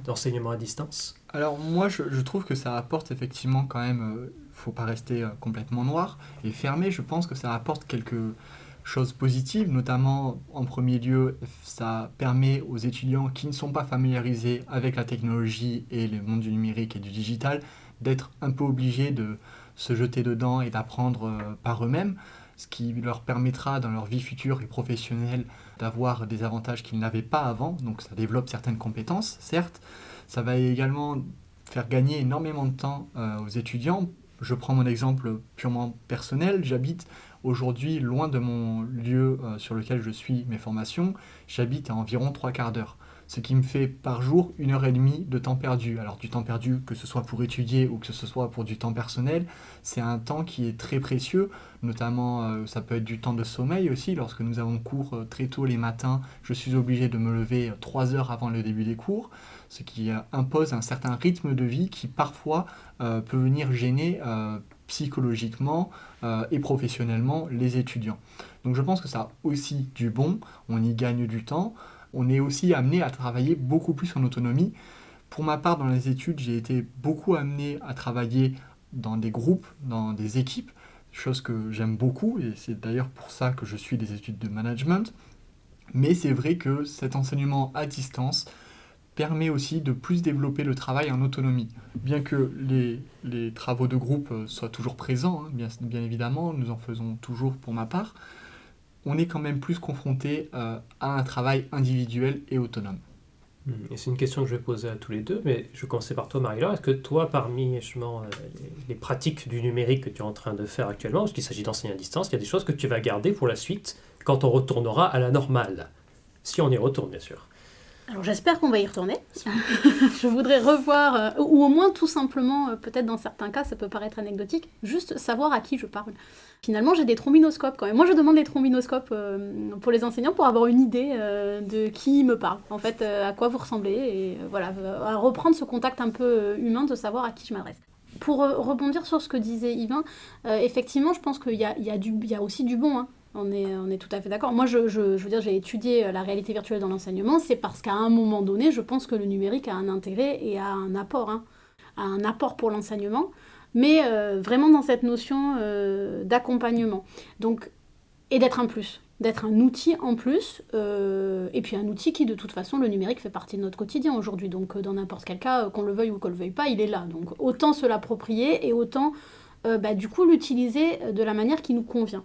d'enseignement à distance. Alors moi je trouve que ça apporte effectivement quand même, faut pas rester complètement noir et fermé, je pense que ça apporte quelque chose positives, notamment en premier lieu, ça permet aux étudiants qui ne sont pas familiarisés avec la technologie et le monde du numérique et du digital d'être un peu obligés de se jeter dedans et d'apprendre par eux-mêmes, ce qui leur permettra dans leur vie future et professionnelle d'avoir des avantages qu'ils n'avaient pas avant, donc ça développe certaines compétences, certes. Ça va également faire gagner énormément de temps aux étudiants. Je prends mon exemple purement personnel, j'habite aujourd'hui loin de mon lieu sur lequel je suis mes formations, j'habite à environ 3/4 d'heure, ce qui me fait par jour 1h30 de temps perdu. Alors du temps perdu, que ce soit pour étudier ou que ce soit pour du temps personnel, c'est un temps qui est très précieux, notamment ça peut être du temps de sommeil aussi. Lorsque nous avons cours très tôt les matins, je suis obligé de me lever 3 heures avant le début des cours, ce qui impose un certain rythme de vie qui parfois peut venir gêner psychologiquement et professionnellement les étudiants. Donc je pense que ça a aussi du bon, on y gagne du temps, on est aussi amené à travailler beaucoup plus en autonomie. Pour ma part, dans les études, j'ai été beaucoup amené à travailler dans des groupes, dans des équipes, chose que j'aime beaucoup, et c'est d'ailleurs pour ça que je suis des études de management. Mais c'est vrai que cet enseignement à distance permet aussi de plus développer le travail en autonomie. Bien que les travaux de groupe soient toujours présents, hein, bien évidemment, nous en faisons toujours pour ma part, on est quand même plus confronté à un travail individuel et autonome. Et c'est une question que je vais poser à tous les deux, mais je vais commencer par toi, Marie-Laure. Est-ce que toi, parmi justement, les pratiques du numérique que tu es en train de faire actuellement, parce qu'il s'agit d'enseigner à distance, il y a des choses que tu vas garder pour la suite quand on retournera à la normale? Si on y retourne, bien sûr. Alors j'espère qu'on va y retourner. Je voudrais revoir, ou au moins tout simplement, peut-être dans certains cas, ça peut paraître anecdotique, juste savoir à qui je parle. Finalement, j'ai des trombinoscopes quand même. Moi, je demande des trombinoscopes pour les enseignants pour avoir une idée de qui me parle, en fait, à quoi vous ressemblez, et voilà, à reprendre ce contact un peu humain de savoir à qui je m'adresse. Pour rebondir sur ce que disait Yvain, effectivement, je pense qu'il y a aussi du bon, hein. On est tout à fait d'accord. Moi, je veux dire, j'ai étudié la réalité virtuelle dans l'enseignement, c'est parce qu'à un moment donné, je pense que le numérique a un intérêt et a un apport, a un apport pour l'enseignement, mais vraiment dans cette notion d'accompagnement. Donc, et d'être un plus, d'être un outil en plus, et puis un outil qui, de toute façon, le numérique fait partie de notre quotidien aujourd'hui. Donc, dans n'importe quel cas, qu'on le veuille ou qu'on le veuille pas, il est là. Donc, autant se l'approprier et autant, du coup, l'utiliser de la manière qui nous convient.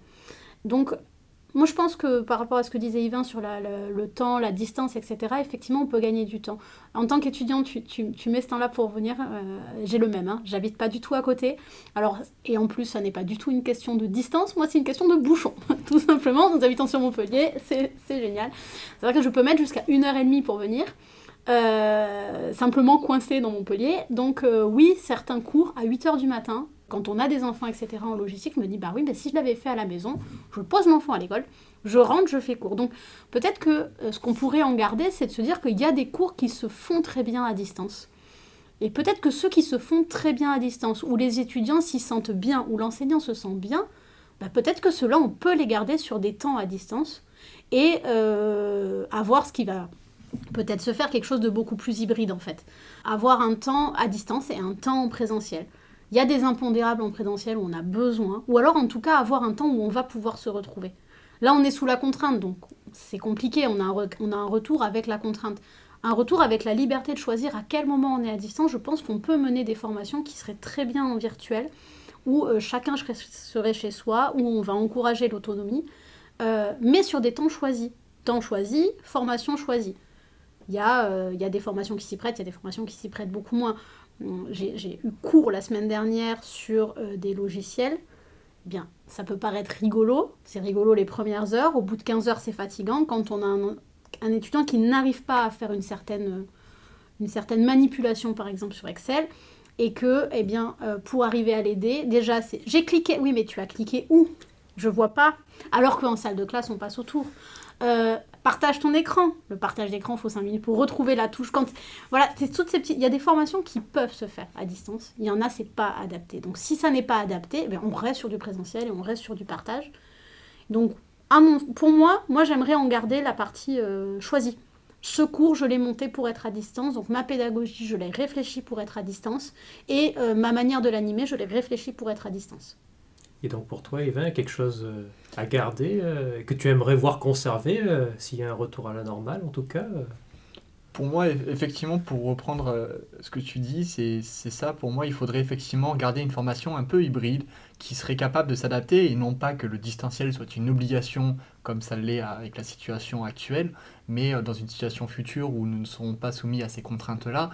Donc, moi, je pense que par rapport à ce que disait Yvain sur le temps, la distance, etc., effectivement, on peut gagner du temps. En tant qu'étudiant, tu mets ce temps-là pour venir. J'ai le même, j'habite pas du tout à côté. Alors, et en plus, ça n'est pas du tout une question de distance. Moi, c'est une question de bouchon. Tout simplement, nous habitons sur Montpellier, c'est génial. C'est vrai que je peux mettre jusqu'à 1h30 pour venir. Simplement coincé dans Montpellier. Donc, oui, certains cours à 8h du matin, quand on a des enfants, etc., en logistique, je me dis, bah oui, mais si je l'avais fait à la maison, je pose l'enfant à l'école, je rentre, je fais cours. Donc, peut-être que ce qu'on pourrait en garder, c'est de se dire qu'il y a des cours qui se font très bien à distance. Et peut-être que ceux qui se font très bien à distance, où les étudiants s'y sentent bien, où l'enseignant se sent bien, bah peut-être que ceux-là, on peut les garder sur des temps à distance et avoir ce qui va peut-être se faire quelque chose de beaucoup plus hybride, en fait. Avoir un temps à distance et un temps en présentiel. Il y a des impondérables en présentiel où on a besoin, ou alors en tout cas avoir un temps où on va pouvoir se retrouver. Là, on est sous la contrainte, donc c'est compliqué, on a un retour avec la contrainte. Un retour avec la liberté de choisir à quel moment on est à distance. Je pense qu'on peut mener des formations qui seraient très bien en virtuel, où chacun serait chez soi, où on va encourager l'autonomie, mais sur des temps choisis. Temps choisi, formation choisie. Il y a des formations qui s'y prêtent, il y a des formations qui s'y prêtent beaucoup moins. J'ai eu cours la semaine dernière sur des logiciels. Bien, ça peut paraître rigolo, c'est rigolo les premières heures, au bout de 15 heures c'est fatigant quand on a un étudiant qui n'arrive pas à faire une certaine manipulation par exemple sur Excel et que, pour arriver à l'aider, déjà j'ai cliqué, oui mais tu as cliqué où ? Je vois pas, alors qu'en salle de classe on passe autour. Partage ton écran. Le partage d'écran, il faut 5 minutes pour retrouver la touche. Voilà, c'est toutes ces petites... Il y a des formations qui peuvent se faire à distance. Il y en a, c'est pas adapté. Donc, si ça n'est pas adapté, on reste sur du présentiel et on reste sur du partage. Donc, pour moi, j'aimerais en garder la partie choisie. Ce cours, je l'ai monté pour être à distance. Donc, ma pédagogie, je l'ai réfléchi pour être à distance. Et ma manière de l'animer, je l'ai réfléchi pour être à distance. Et donc pour toi, Yvain, quelque chose à garder, que tu aimerais voir conserver, s'il y a un retour à la normale en tout cas Pour moi, effectivement, pour reprendre ce que tu dis, c'est ça. Pour moi, il faudrait effectivement garder une formation un peu hybride, qui serait capable de s'adapter, et non pas que le distanciel soit une obligation, comme ça l'est avec la situation actuelle, mais dans une situation future où nous ne serons pas soumis à ces contraintes-là.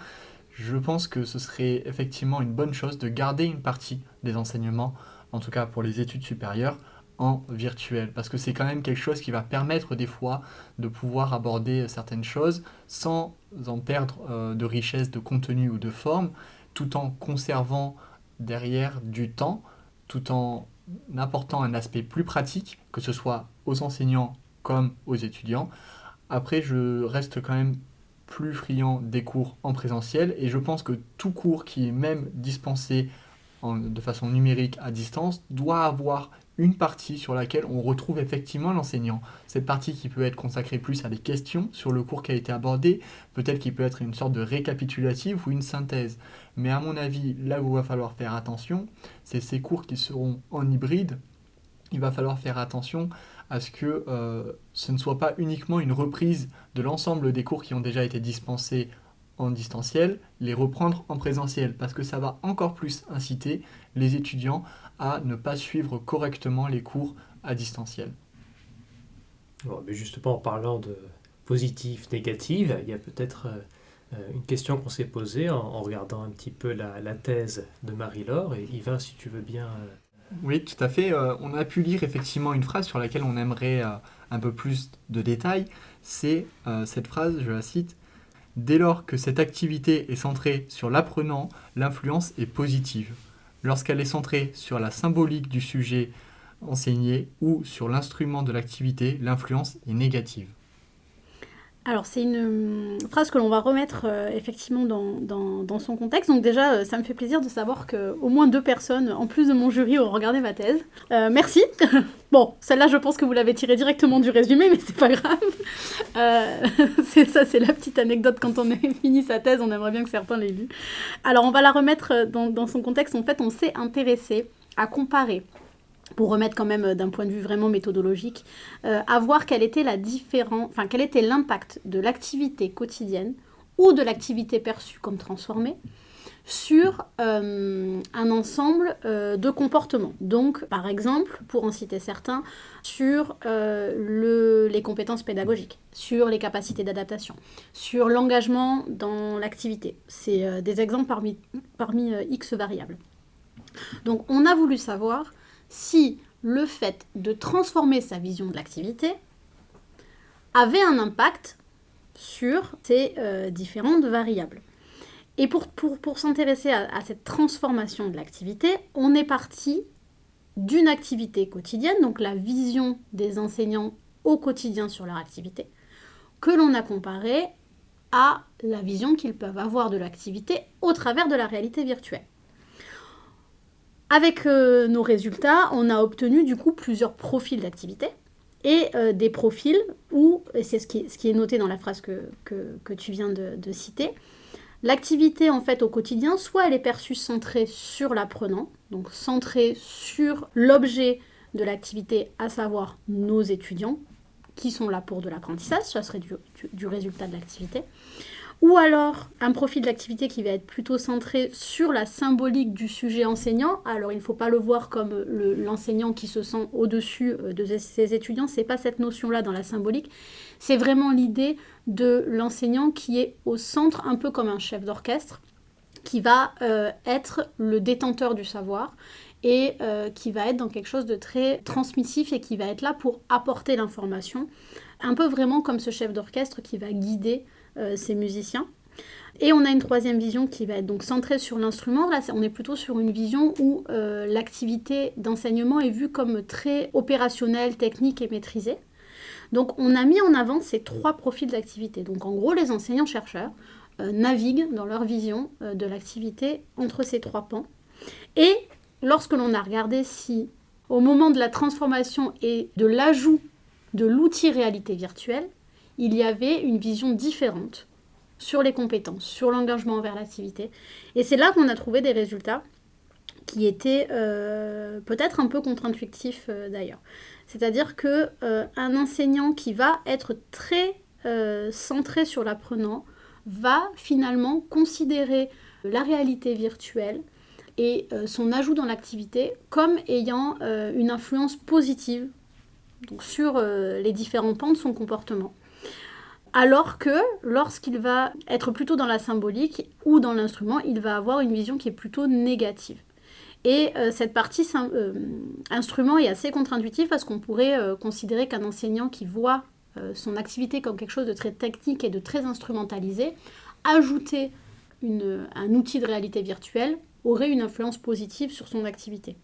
Je pense que ce serait effectivement une bonne chose de garder une partie des enseignements, en tout cas pour les études supérieures, en virtuel, parce que c'est quand même quelque chose qui va permettre des fois de pouvoir aborder certaines choses sans en perdre de richesse de contenu ou de forme, tout en conservant derrière du temps, tout en apportant un aspect plus pratique, que ce soit aux enseignants comme aux étudiants. Après, je reste quand même plus friand des cours en présentiel, et je pense que tout cours qui est même dispensé de façon numérique à distance doit avoir une partie sur laquelle on retrouve effectivement l'enseignant. Cette partie qui peut être consacrée plus à des questions sur le cours qui a été abordé, peut-être qu'il peut être une sorte de récapitulatif ou une synthèse. Mais à mon avis, là où il va falloir faire attention, c'est ces cours qui seront en hybride. Il va falloir faire attention à ce que ce ne soit pas uniquement une reprise de l'ensemble des cours qui ont déjà été dispensés en distanciel, les reprendre en présentiel, parce que ça va encore plus inciter les étudiants à ne pas suivre correctement les cours à distanciel. Bon, mais justement, en parlant de positif, négatif, il y a peut-être une question qu'on s'est posée en regardant un petit peu la thèse de Marie-Laure. Et Yvain, si tu veux bien... Oui, tout à fait. On a pu lire effectivement une phrase sur laquelle on aimerait un peu plus de détails. C'est cette phrase, je la cite: « Dès lors que cette activité est centrée sur l'apprenant, l'influence est positive. Lorsqu'elle est centrée sur la symbolique du sujet enseigné ou sur l'instrument de l'activité, l'influence est négative. » Alors, c'est une phrase que l'on va remettre effectivement dans son contexte. Donc déjà, ça me fait plaisir de savoir qu'au moins 2 personnes, en plus de mon jury, ont regardé ma thèse. Merci. Bon, celle-là, je pense que vous l'avez tirée directement du résumé, mais c'est pas grave. C'est la petite anecdote. Quand on a fini sa thèse, on aimerait bien que certains l'aient lue. Alors, on va la remettre dans son contexte. En fait, on s'est intéressé à comparer, pour remettre quand même d'un point de vue vraiment méthodologique, à voir quel était l'impact de l'activité quotidienne ou de l'activité perçue comme transformée sur un ensemble de comportements. Donc, par exemple, pour en citer certains, sur les compétences pédagogiques, sur les capacités d'adaptation, sur l'engagement dans l'activité. C'est des exemples parmi X variables. Donc, on a voulu savoir si le fait de transformer sa vision de l'activité avait un impact sur ces différentes variables. Et pour s'intéresser à cette transformation de l'activité, on est parti d'une activité quotidienne, donc la vision des enseignants au quotidien sur leur activité, que l'on a comparé à la vision qu'ils peuvent avoir de l'activité au travers de la réalité virtuelle. Avec nos résultats, on a obtenu du coup plusieurs profils d'activité et des profils où, et c'est ce qui est noté dans la phrase que tu viens de citer, l'activité en fait au quotidien, soit elle est perçue centrée sur l'apprenant, donc centrée sur l'objet de l'activité, à savoir nos étudiants, qui sont là pour de l'apprentissage, ça serait du résultat de l'activité. Ou alors un profil d'activité qui va être plutôt centré sur la symbolique du sujet enseignant. Alors il ne faut pas le voir comme l'enseignant qui se sent au-dessus de ses étudiants, c'est pas cette notion-là dans la symbolique, c'est vraiment l'idée de l'enseignant qui est au centre, un peu comme un chef d'orchestre, qui va être le détenteur du savoir et qui va être dans quelque chose de très transmissif et qui va être là pour apporter l'information, un peu vraiment comme ce chef d'orchestre qui va guider ces musiciens. Et on a une troisième vision qui va être donc centrée sur l'instrument. Là, on est plutôt sur une vision où l'activité d'enseignement est vue comme très opérationnelle, technique et maîtrisée. Donc on a mis en avant ces 3 profils d'activité. Donc en gros, les enseignants-chercheurs naviguent dans leur vision de l'activité entre ces 3 pans. Et lorsque l'on a regardé si, au moment de la transformation et de l'ajout de l'outil réalité virtuelle, il y avait une vision différente sur les compétences, sur l'engagement envers l'activité. Et c'est là qu'on a trouvé des résultats qui étaient peut-être un peu contre-intuitifs d'ailleurs. C'est-à-dire qu'un enseignant qui va être très centré sur l'apprenant va finalement considérer la réalité virtuelle et son ajout dans l'activité comme ayant une influence positive donc, sur les différents pans de son comportement. Alors que lorsqu'il va être plutôt dans la symbolique ou dans l'instrument, il va avoir une vision qui est plutôt négative. Et cette partie instrument est assez contre-intuitive parce qu'on pourrait considérer qu'un enseignant qui voit son activité comme quelque chose de très technique et de très instrumentalisé, ajouter un outil de réalité virtuelle aurait une influence positive sur son activité.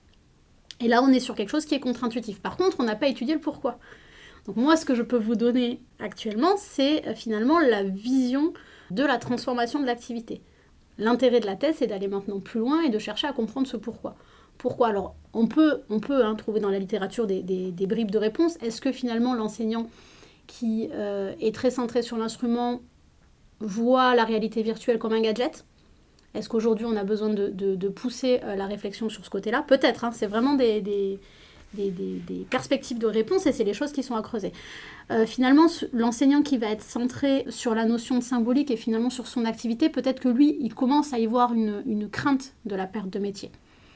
Et là, on est sur quelque chose qui est contre-intuitif. Par contre, on n'a pas étudié le pourquoi. Donc moi, ce que je peux vous donner actuellement, c'est finalement la vision de la transformation de l'activité. L'intérêt de la thèse, c'est d'aller maintenant plus loin et de chercher à comprendre ce pourquoi. Pourquoi ? Alors, on peut trouver dans la littérature des bribes de réponse. Est-ce que finalement l'enseignant qui est très centré sur l'instrument voit la réalité virtuelle comme un gadget ? Est-ce qu'aujourd'hui on a besoin de pousser la réflexion sur ce côté-là ? Peut-être, c'est vraiment des perspectives de réponse et c'est les choses qui sont à creuser. Finalement, l'enseignant qui va être centré sur la notion de symbolique et finalement sur son activité, peut-être que lui, il commence à y voir une crainte de la perte de métier.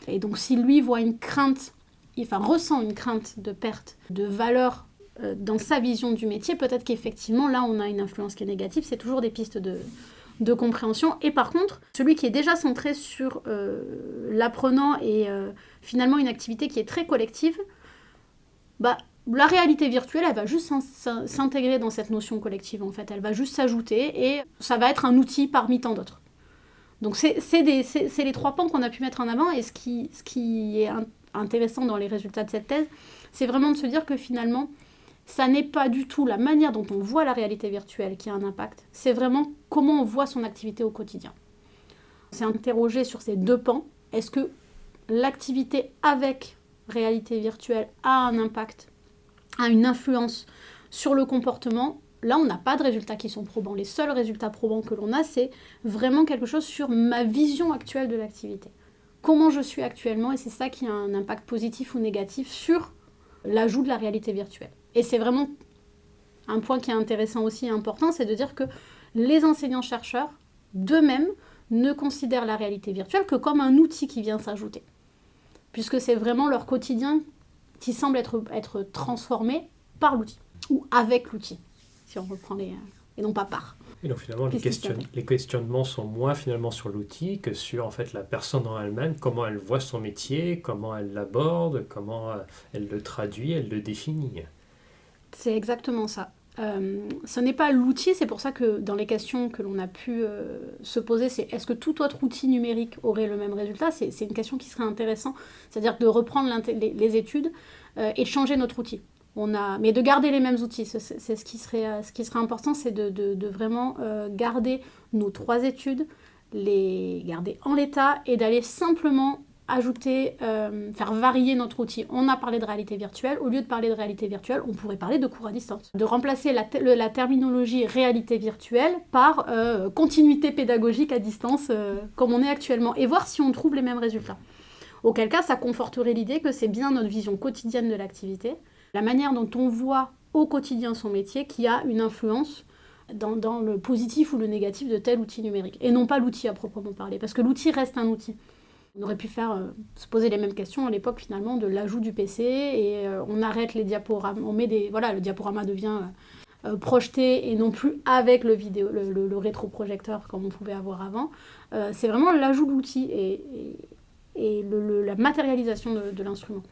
Et donc si lui voit ressent une crainte de perte de valeur dans sa vision du métier, peut-être qu'effectivement là on a une influence qui est négative, c'est toujours des pistes de compréhension. Et par contre, celui qui est déjà centré sur l'apprenant et finalement une activité qui est très collective, la réalité virtuelle, elle va juste s'intégrer dans cette notion collective en fait. Elle va juste s'ajouter et ça va être un outil parmi tant d'autres. Donc c'est les 3 pans qu'on a pu mettre en avant et ce qui est intéressant dans les résultats de cette thèse, c'est vraiment de se dire que finalement, ça n'est pas du tout la manière dont on voit la réalité virtuelle qui a un impact, c'est vraiment comment on voit son activité au quotidien. On s'est interrogé sur ces deux pans. Est-ce que l'activité avec réalité virtuelle a un impact, a une influence sur le comportement? Là, on n'a pas de résultats qui sont probants. Les seuls résultats probants que l'on a, c'est vraiment quelque chose sur ma vision actuelle de l'activité. Comment je suis actuellement, et c'est ça qui a un impact positif ou négatif sur l'ajout de la réalité virtuelle. Et c'est vraiment un point qui est intéressant aussi et important, c'est de dire que les enseignants-chercheurs, d'eux-mêmes, ne considèrent la réalité virtuelle que comme un outil qui vient s'ajouter. Puisque c'est vraiment leur quotidien qui semble être transformé par l'outil, ou avec l'outil, si on reprend les... et non pas par. Et donc finalement, les questionnements sont moins finalement sur l'outil que sur en fait la personne en elle-même, comment elle voit son métier, comment elle l'aborde, comment elle le traduit, elle le définit. C'est exactement ça. Ce n'est pas l'outil, c'est pour ça que dans les questions que l'on a pu se poser, c'est est-ce que tout autre outil numérique aurait le même résultat ? C'est une question qui serait intéressante, c'est-à-dire de reprendre les études et de changer notre outil. Mais de garder les mêmes outils, c'est ce qui serait important, c'est de vraiment garder nos 3 études, les garder en l'état et d'aller simplement ajouter, faire varier notre outil. On a parlé de réalité virtuelle, au lieu de parler de réalité virtuelle, on pourrait parler de cours à distance. De remplacer la terminologie réalité virtuelle par continuité pédagogique à distance, comme on est actuellement, et voir si on trouve les mêmes résultats. Auquel cas, ça conforterait l'idée que c'est bien notre vision quotidienne de l'activité, la manière dont on voit au quotidien son métier qui a une influence dans le positif ou le négatif de tel outil numérique, et non pas l'outil à proprement parler, parce que l'outil reste un outil. On aurait pu se poser les mêmes questions à l'époque finalement de l'ajout du PC et on arrête les diaporamas, le diaporama devient projeté et non plus avec le rétroprojecteur comme on pouvait avoir avant. C'est vraiment l'ajout de l'outil et la matérialisation de l'instrument.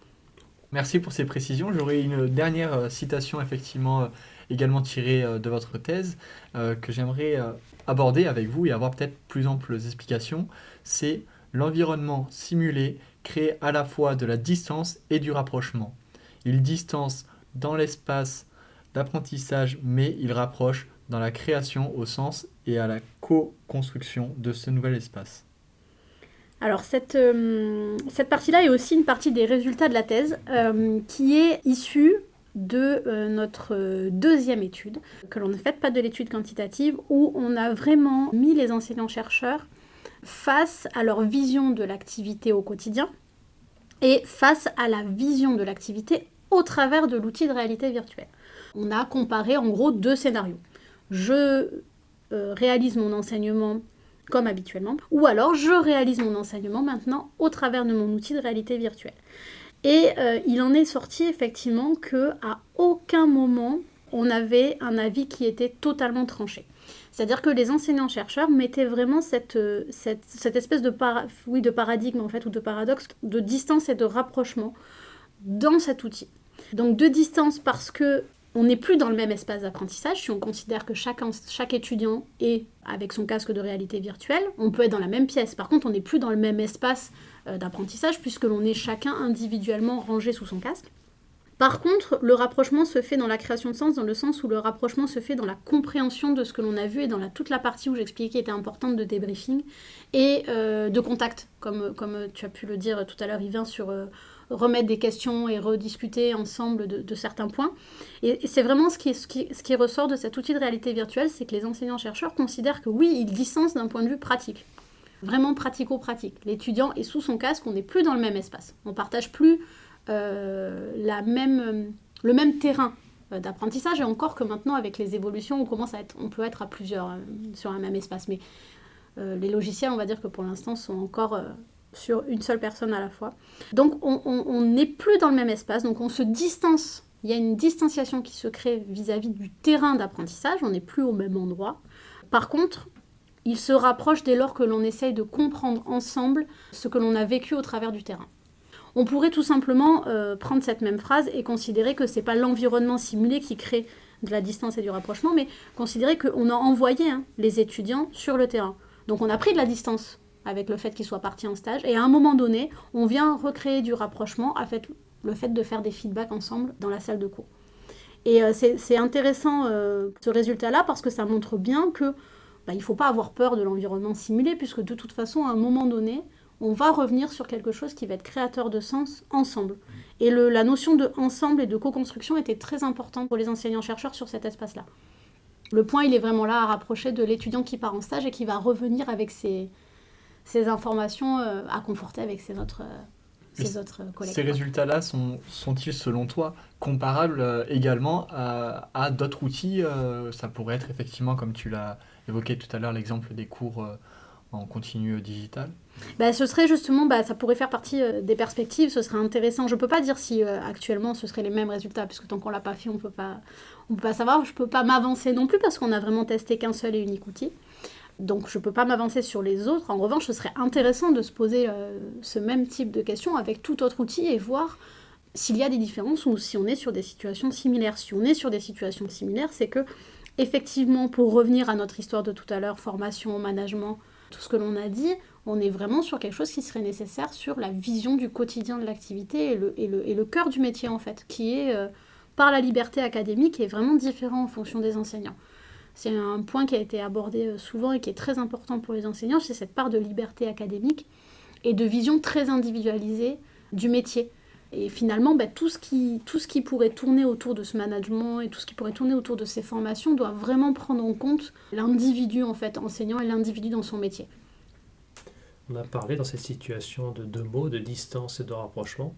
Merci pour ces précisions. J'aurais une dernière citation effectivement également tirée de votre thèse que j'aimerais aborder avec vous et avoir peut-être plus amples explications. C'est l'environnement simulé crée à la fois de la distance et du rapprochement. Il distance dans l'espace d'apprentissage, mais il rapproche dans la création au sens et à la co-construction de ce nouvel espace. Alors cette partie-là est aussi une partie des résultats de la thèse qui est issue de notre deuxième étude que l'on a faite, pas de l'étude quantitative, où on a vraiment mis les enseignants-chercheurs face à leur vision de l'activité au quotidien et face à la vision de l'activité au travers de l'outil de réalité virtuelle. On a comparé en gros 2 scénarios. Je réalise mon enseignement comme habituellement, ou alors je réalise mon enseignement maintenant au travers de mon outil de réalité virtuelle. Et il en est sorti effectivement qu'à aucun moment on avait un avis qui était totalement tranché. C'est-à-dire que les enseignants-chercheurs mettaient vraiment cette espèce de paradigme en fait, ou de paradoxe de distance et de rapprochement dans cet outil. Donc de distance parce que on n'est plus dans le même espace d'apprentissage, si on considère que chaque étudiant est avec son casque de réalité virtuelle, on peut être dans la même pièce. Par contre, on n'est plus dans le même espace d'apprentissage puisque l'on est chacun individuellement rangé sous son casque. Par contre, le rapprochement se fait dans la création de sens, dans le sens où le rapprochement se fait dans la compréhension de ce que l'on a vu et dans toute la partie où j'expliquais qui était importante de débriefing et de contact, comme tu as pu le dire tout à l'heure, Yvain, sur remettre des questions et rediscuter ensemble de certains points. Et c'est vraiment ce qui ressort de cet outil de réalité virtuelle, c'est que les enseignants-chercheurs considèrent que oui, ils distancent d'un point de vue pratique, vraiment pratico-pratique. L'étudiant est sous son casque, on n'est plus dans le même espace, on ne partage plus le même terrain d'apprentissage, et encore que maintenant avec les évolutions on peut être à plusieurs sur un même espace, mais les logiciels on va dire que pour l'instant sont encore sur une seule personne à la fois. Donc on n'est plus dans le même espace, donc on se distance, il y a une distanciation qui se crée vis-à-vis du terrain d'apprentissage, on n'est plus au même endroit. Par contre, il se rapproche dès lors que l'on essaye de comprendre ensemble ce que l'on a vécu au travers du terrain. On pourrait tout simplement prendre cette même phrase et considérer que ce n'est pas l'environnement simulé qui crée de la distance et du rapprochement, mais considérer qu'on a envoyé les étudiants sur le terrain. Donc on a pris de la distance avec le fait qu'ils soient partis en stage, et à un moment donné, on vient recréer du rapprochement avec le fait de faire des feedbacks ensemble dans la salle de cours. Et c'est intéressant ce résultat-là parce que ça montre bien que il ne faut pas avoir peur de l'environnement simulé puisque de toute façon, à un moment donné, on va revenir sur quelque chose qui va être créateur de sens ensemble. Et la notion de ensemble et de co-construction était très importante pour les enseignants-chercheurs sur cet espace-là. Le point, il est vraiment là à rapprocher de l'étudiant qui part en stage et qui va revenir avec ses informations à conforter avec ses autres collègues. Ces résultats-là sont-ils, selon toi, comparables également à d'autres outils ça pourrait être effectivement, comme tu l'as évoqué tout à l'heure, l'exemple des cours en continu digital. Ce serait justement, ça pourrait faire partie des perspectives, ce serait intéressant. Je ne peux pas dire si actuellement ce seraient les mêmes résultats, parce que tant qu'on ne l'a pas fait, on ne peut pas savoir. Je ne peux pas m'avancer non plus, parce qu'on n'a vraiment testé qu'un seul et unique outil. Donc je ne peux pas m'avancer sur les autres. En revanche, ce serait intéressant de se poser ce même type de questions avec tout autre outil et voir s'il y a des différences ou si on est sur des situations similaires. Si on est sur des situations similaires, c'est que, effectivement, pour revenir à notre histoire de tout à l'heure, formation, management, tout ce que l'on a dit, on est vraiment sur quelque chose qui serait nécessaire sur la vision du quotidien de l'activité et le cœur du métier, en fait, qui est, par la liberté académique, est vraiment différent en fonction des enseignants. C'est un point qui a été abordé souvent et qui est très important pour les enseignants, c'est cette part de liberté académique et de vision très individualisée du métier. Et finalement, tout ce qui pourrait tourner autour de ce management et tout ce qui pourrait tourner autour de ces formations doit vraiment prendre en compte l'individu, en fait, enseignant et l'individu dans son métier. On a parlé dans cette situation de deux mots, de distance et de rapprochement.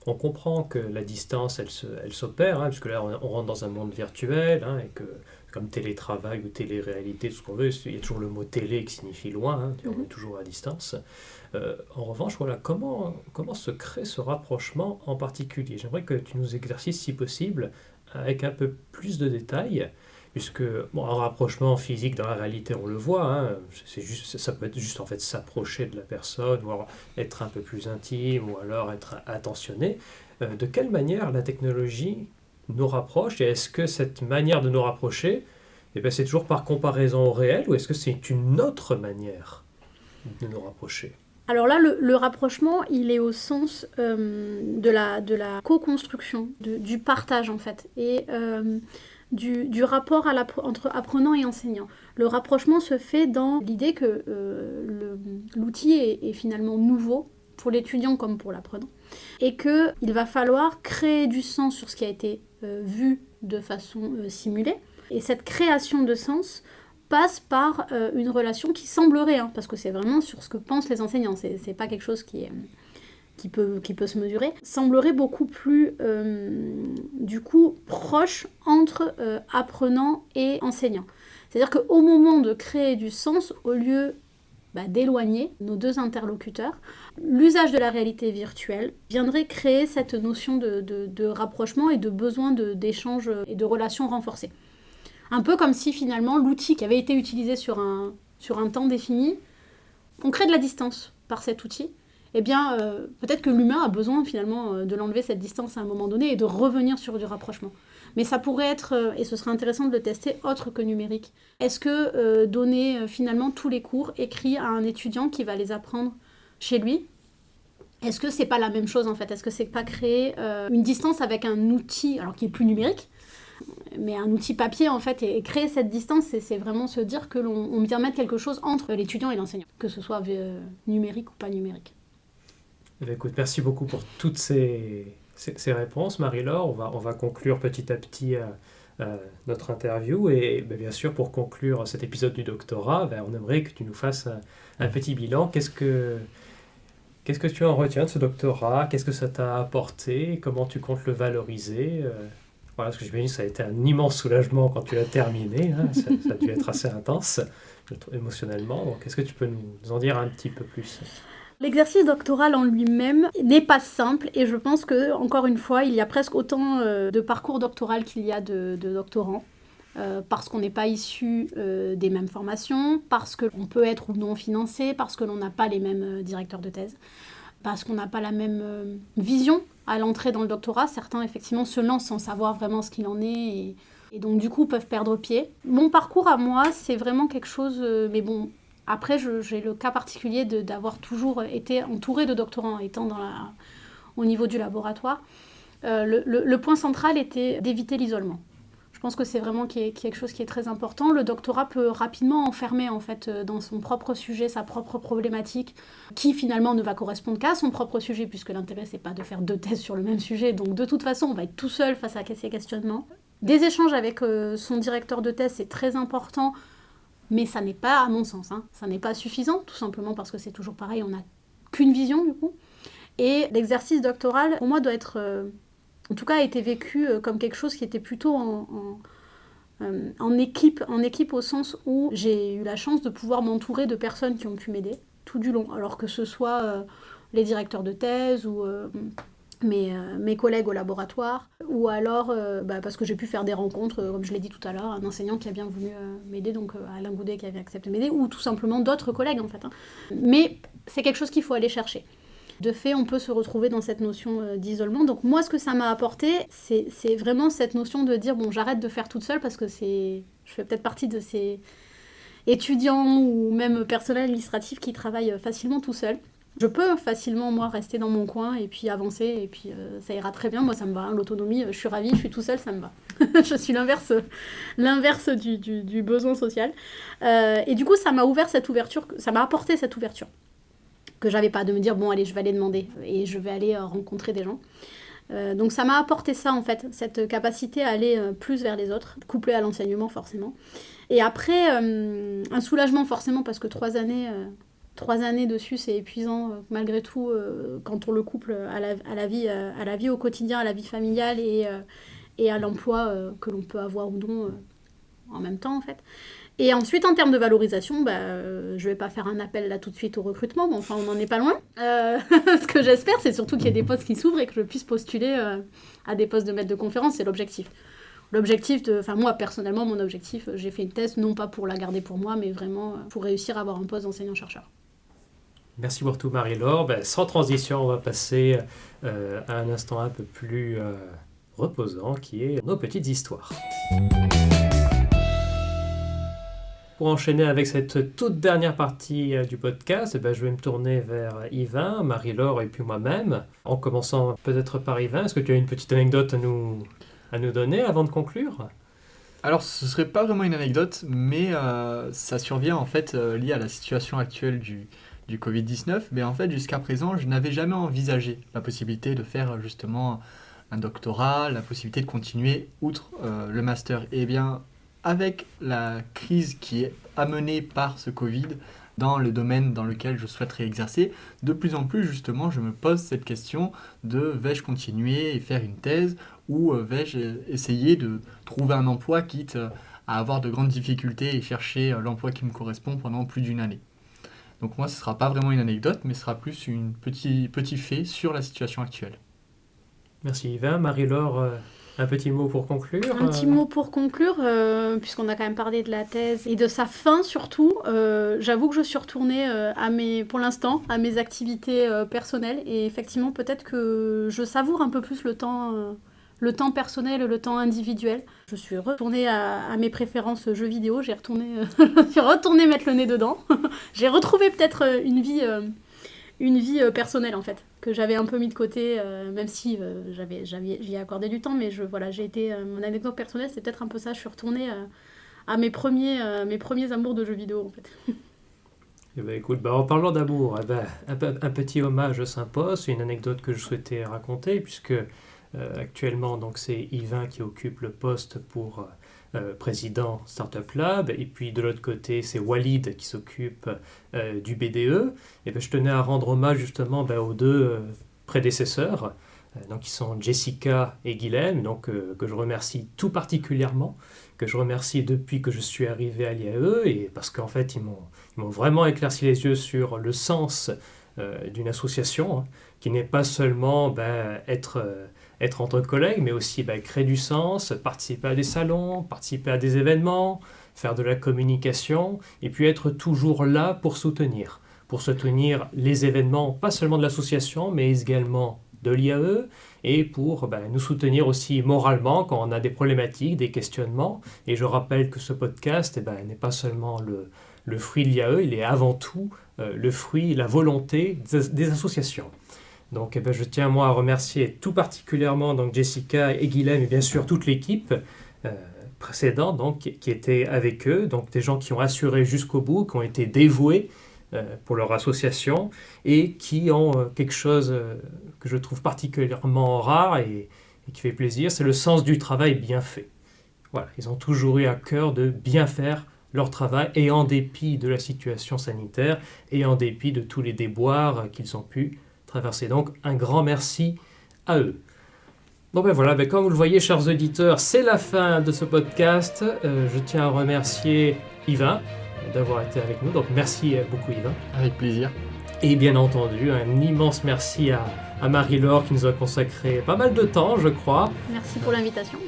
On comprend que la distance, elle s'opère, puisque là, on rentre dans un monde virtuel, et que, comme télétravail ou télé-réalité, tout ce qu'on veut, il y a toujours le mot télé qui signifie loin, on est toujours à distance. En revanche, comment se crée ce rapprochement en particulier ? J'aimerais que tu nous exercices, si possible, avec un peu plus de détails, puisque un rapprochement physique dans la réalité, on le voit, ça peut être juste en fait s'approcher de la personne, ou alors être un peu plus intime, ou alors être attentionné. De quelle manière la technologie nous rapproche, et est-ce que cette manière de nous rapprocher, c'est toujours par comparaison au réel, ou est-ce que c'est une autre manière de nous rapprocher ? Alors là, le rapprochement, il est au sens de la co-construction, du partage en fait, et du rapport entre apprenant et enseignant. Le rapprochement se fait dans l'idée que l'outil est finalement nouveau pour l'étudiant comme pour l'apprenant, et qu'il va falloir créer du sens sur ce qui a été vu de façon simulée. Et cette création de sens passe par une relation qui semblerait, parce que c'est vraiment sur ce que pensent les enseignants, c'est pas quelque chose qui peut se mesurer, semblerait beaucoup plus du coup proche entre apprenants et enseignants. C'est-à-dire qu'au moment de créer du sens, au lieu d'éloigner nos deux interlocuteurs, l'usage de la réalité virtuelle viendrait créer cette notion de rapprochement et de besoin d'échange et de relations renforcées. Un peu comme si finalement l'outil qui avait été utilisé sur un temps défini, on crée de la distance par cet outil, peut-être que l'humain a besoin finalement de l'enlever cette distance à un moment donné et de revenir sur du rapprochement. Mais ça pourrait être, et ce serait intéressant de le tester, autre que numérique. Est-ce que donner finalement tous les cours écrits à un étudiant qui va les apprendre chez lui, est-ce que c'est pas la même chose en fait ? Est-ce que c'est pas créer une distance avec un outil, alors qui est plus numérique, mais un outil papier en fait, et créer cette distance, c'est vraiment se dire que l'on vient mettre quelque chose entre l'étudiant et l'enseignant, que ce soit numérique ou pas numérique. Écoute, merci beaucoup pour toutes ces réponses, Marie-Laure. On va conclure petit à petit notre interview. Et bien sûr, pour conclure cet épisode du doctorat, on aimerait que tu nous fasses un petit bilan. Qu'est-ce que tu en retiens de ce doctorat ? Qu'est-ce que ça t'a apporté ? Comment tu comptes le valoriser ? Voilà, parce que j'imagine que ça a été un immense soulagement quand tu l'as terminé. Ça a dû être assez intense émotionnellement. Donc, est-ce que tu peux nous en dire un petit peu plus ? L'exercice doctoral en lui-même n'est pas simple et je pense que, encore une fois, il y a presque autant de parcours doctoral qu'il y a de doctorants parce qu'on n'est pas issu des mêmes formations, parce qu'on peut être ou non financé, parce que l'on n'a pas les mêmes directeurs de thèse, parce qu'on n'a pas la même vision à l'entrée dans le doctorat. Certains, effectivement, se lancent sans savoir vraiment ce qu'il en est et donc, du coup, peuvent perdre pied. Mon parcours à moi, c'est vraiment quelque chose... mais bon... Après, j'ai le cas particulier d'avoir toujours été entourée de doctorants étant au niveau du laboratoire. Le point central était d'éviter l'isolement. pense que c'est vraiment quelque chose qui est très important. Le doctorat peut rapidement enfermer en fait dans son propre sujet, sa propre problématique, qui finalement ne va correspondre qu'à son propre sujet, puisque l'intérêt c'est pas de faire 2 thèses sur le même sujet. Donc de toute façon, on va être tout seul face à ces questionnements. Des échanges avec son directeur de thèse, c'est très important, mais ça n'est pas, à mon sens, ça n'est pas suffisant, tout simplement parce que c'est toujours pareil, on n'a qu'une vision du coup. Et l'exercice doctoral, pour moi, doit être... en tout cas, a été vécu comme quelque chose qui était plutôt en équipe au sens où j'ai eu la chance de pouvoir m'entourer de personnes qui ont pu m'aider tout du long, alors que ce soit les directeurs de thèse ou mes collègues au laboratoire, ou alors parce que j'ai pu faire des rencontres, comme je l'ai dit tout à l'heure, un enseignant qui a bien voulu m'aider, donc Alain Goudet qui avait accepté de m'aider, ou tout simplement d'autres collègues en fait. Mais c'est quelque chose qu'il faut aller chercher. De fait, on peut se retrouver dans cette notion d'isolement. Donc moi, ce que ça m'a apporté, c'est vraiment cette notion de dire, bon, j'arrête de faire toute seule parce que je fais peut-être partie de ces étudiants ou même personnel administratif qui travaillent facilement tout seul. Je peux facilement, moi, rester dans mon coin et puis avancer et puis ça ira très bien. Moi, ça me va, l'autonomie, je suis ravie, je suis tout seul, ça me va. Je suis l'inverse du besoin social. Et du coup, ça m'a ouvert cette ouverture, ça m'a apporté cette ouverture que j'avais pas, de me dire bon allez je vais aller demander et je vais aller rencontrer des gens. Donc ça m'a apporté ça en fait, cette capacité à aller plus vers les autres, couplée à l'enseignement forcément. Et après un soulagement forcément parce que 3 années dessus c'est épuisant malgré tout quand on le couple à la vie au quotidien, à la vie familiale et à l'emploi que l'on peut avoir ou non en même temps en fait. Et ensuite, en termes de valorisation, je vais pas faire un appel là tout de suite au recrutement, mais enfin on n'en est pas loin. Ce que j'espère, c'est surtout qu'il y ait des postes qui s'ouvrent et que je puisse postuler à des postes de maître de conférence, c'est l'objectif. Moi personnellement, mon objectif, j'ai fait une thèse, non pas pour la garder pour moi, mais vraiment pour réussir à avoir un poste d'enseignant-chercheur. Merci beaucoup Marie-Laure. Sans transition, on va passer à un instant un peu plus reposant, qui est nos petites histoires. Pour enchaîner avec cette toute dernière partie du podcast, je vais me tourner vers Yvain, Marie-Laure et puis moi-même. En commençant peut-être par Yvain, est-ce que tu as une petite anecdote à nous donner avant de conclure ? Alors ce serait pas vraiment une anecdote, mais ça survient en fait lié à la situation actuelle du Covid-19. Mais en fait jusqu'à présent, je n'avais jamais envisagé la possibilité de faire justement un doctorat, la possibilité de continuer outre le master. Et bien avec la crise qui est amenée par ce Covid dans le domaine dans lequel je souhaiterais exercer, de plus en plus justement je me pose cette question de vais-je continuer et faire une thèse ou vais-je essayer de trouver un emploi quitte à avoir de grandes difficultés et chercher l'emploi qui me correspond pendant plus d'1 année. Donc moi ce ne sera pas vraiment une anecdote mais ce sera plus un petit fait sur la situation actuelle. Merci Yvain. Marie-Laure, un petit mot pour conclure. Un petit mot pour conclure, puisqu'on a quand même parlé de la thèse et de sa fin surtout. J'avoue que je suis retournée pour l'instant à mes activités personnelles et effectivement peut-être que je savoure un peu plus le temps personnel et le temps individuel. Je suis retournée à mes préférences jeux vidéo, je suis retournée mettre le nez dedans. J'ai retrouvé peut-être une vie personnelle en fait, que j'avais un peu mis de côté, même si j'y ai accordé du temps, mais mon anecdote personnelle, c'est peut-être un peu ça, je suis retournée à mes premiers amours de jeux vidéo en fait. Écoute, en parlant d'amour, un petit hommage s'impose, c'est une anecdote que je souhaitais raconter, puisque actuellement donc, c'est Yvain qui occupe le poste pour président Startup Lab, et puis de l'autre côté c'est Walid qui s'occupe du BDE. Et je tenais à rendre hommage justement aux 2 prédécesseurs, donc qui sont Jessica et Guilhem, donc que je remercie tout particulièrement, que je remercie depuis que je suis arrivé à l'IAE, et parce qu'en fait ils m'ont vraiment éclairci les yeux sur le sens d'une association, qui n'est pas seulement être entre collègues, mais aussi créer du sens, participer à des salons, participer à des événements, faire de la communication, et puis être toujours là pour soutenir les événements, pas seulement de l'association, mais également de l'IAE, et pour nous soutenir aussi moralement quand on a des problématiques, des questionnements. Et je rappelle que ce podcast n'est pas seulement le fruit de l'IAE, il est avant tout le fruit, la volonté des associations. Donc je tiens moi à remercier tout particulièrement donc, Jessica et Guilhem et bien sûr toute l'équipe précédents, donc, qui étaient avec eux, donc des gens qui ont assuré jusqu'au bout, qui ont été dévoués pour leur association et qui ont quelque chose que je trouve particulièrement rare et qui fait plaisir, c'est le sens du travail bien fait. Voilà, ils ont toujours eu à cœur de bien faire leur travail et en dépit de la situation sanitaire et en dépit de tous les déboires qu'ils ont pu traverser. Donc un grand merci à eux. Bon ben voilà, comme vous le voyez chers auditeurs, c'est la fin de ce podcast. Je tiens à remercier Yvain d'avoir été avec nous. Donc merci beaucoup Yvain. Avec plaisir. Et bien entendu, un immense merci à Marie-Laure qui nous a consacré pas mal de temps, je crois. Merci pour l'invitation.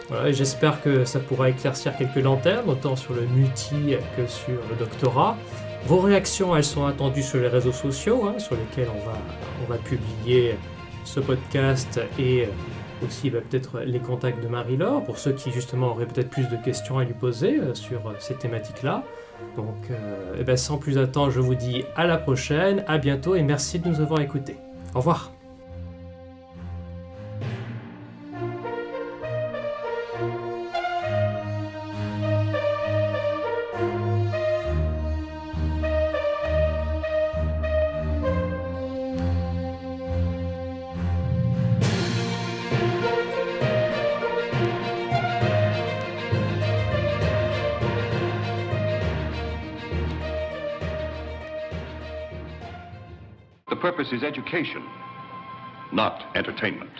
Voilà, et j'espère que ça pourra éclaircir quelques lanternes, autant sur le multi que sur le doctorat. Vos réactions, elles sont attendues sur les réseaux sociaux, sur lesquels on va publier ce podcast et aussi peut-être les contacts de Marie-Laure, pour ceux qui justement auraient peut-être plus de questions à lui poser sur ces thématiques-là. Donc, sans plus attendre, je vous dis à la prochaine, à bientôt et merci de nous avoir écoutés. Au revoir. The purpose is education, not entertainment.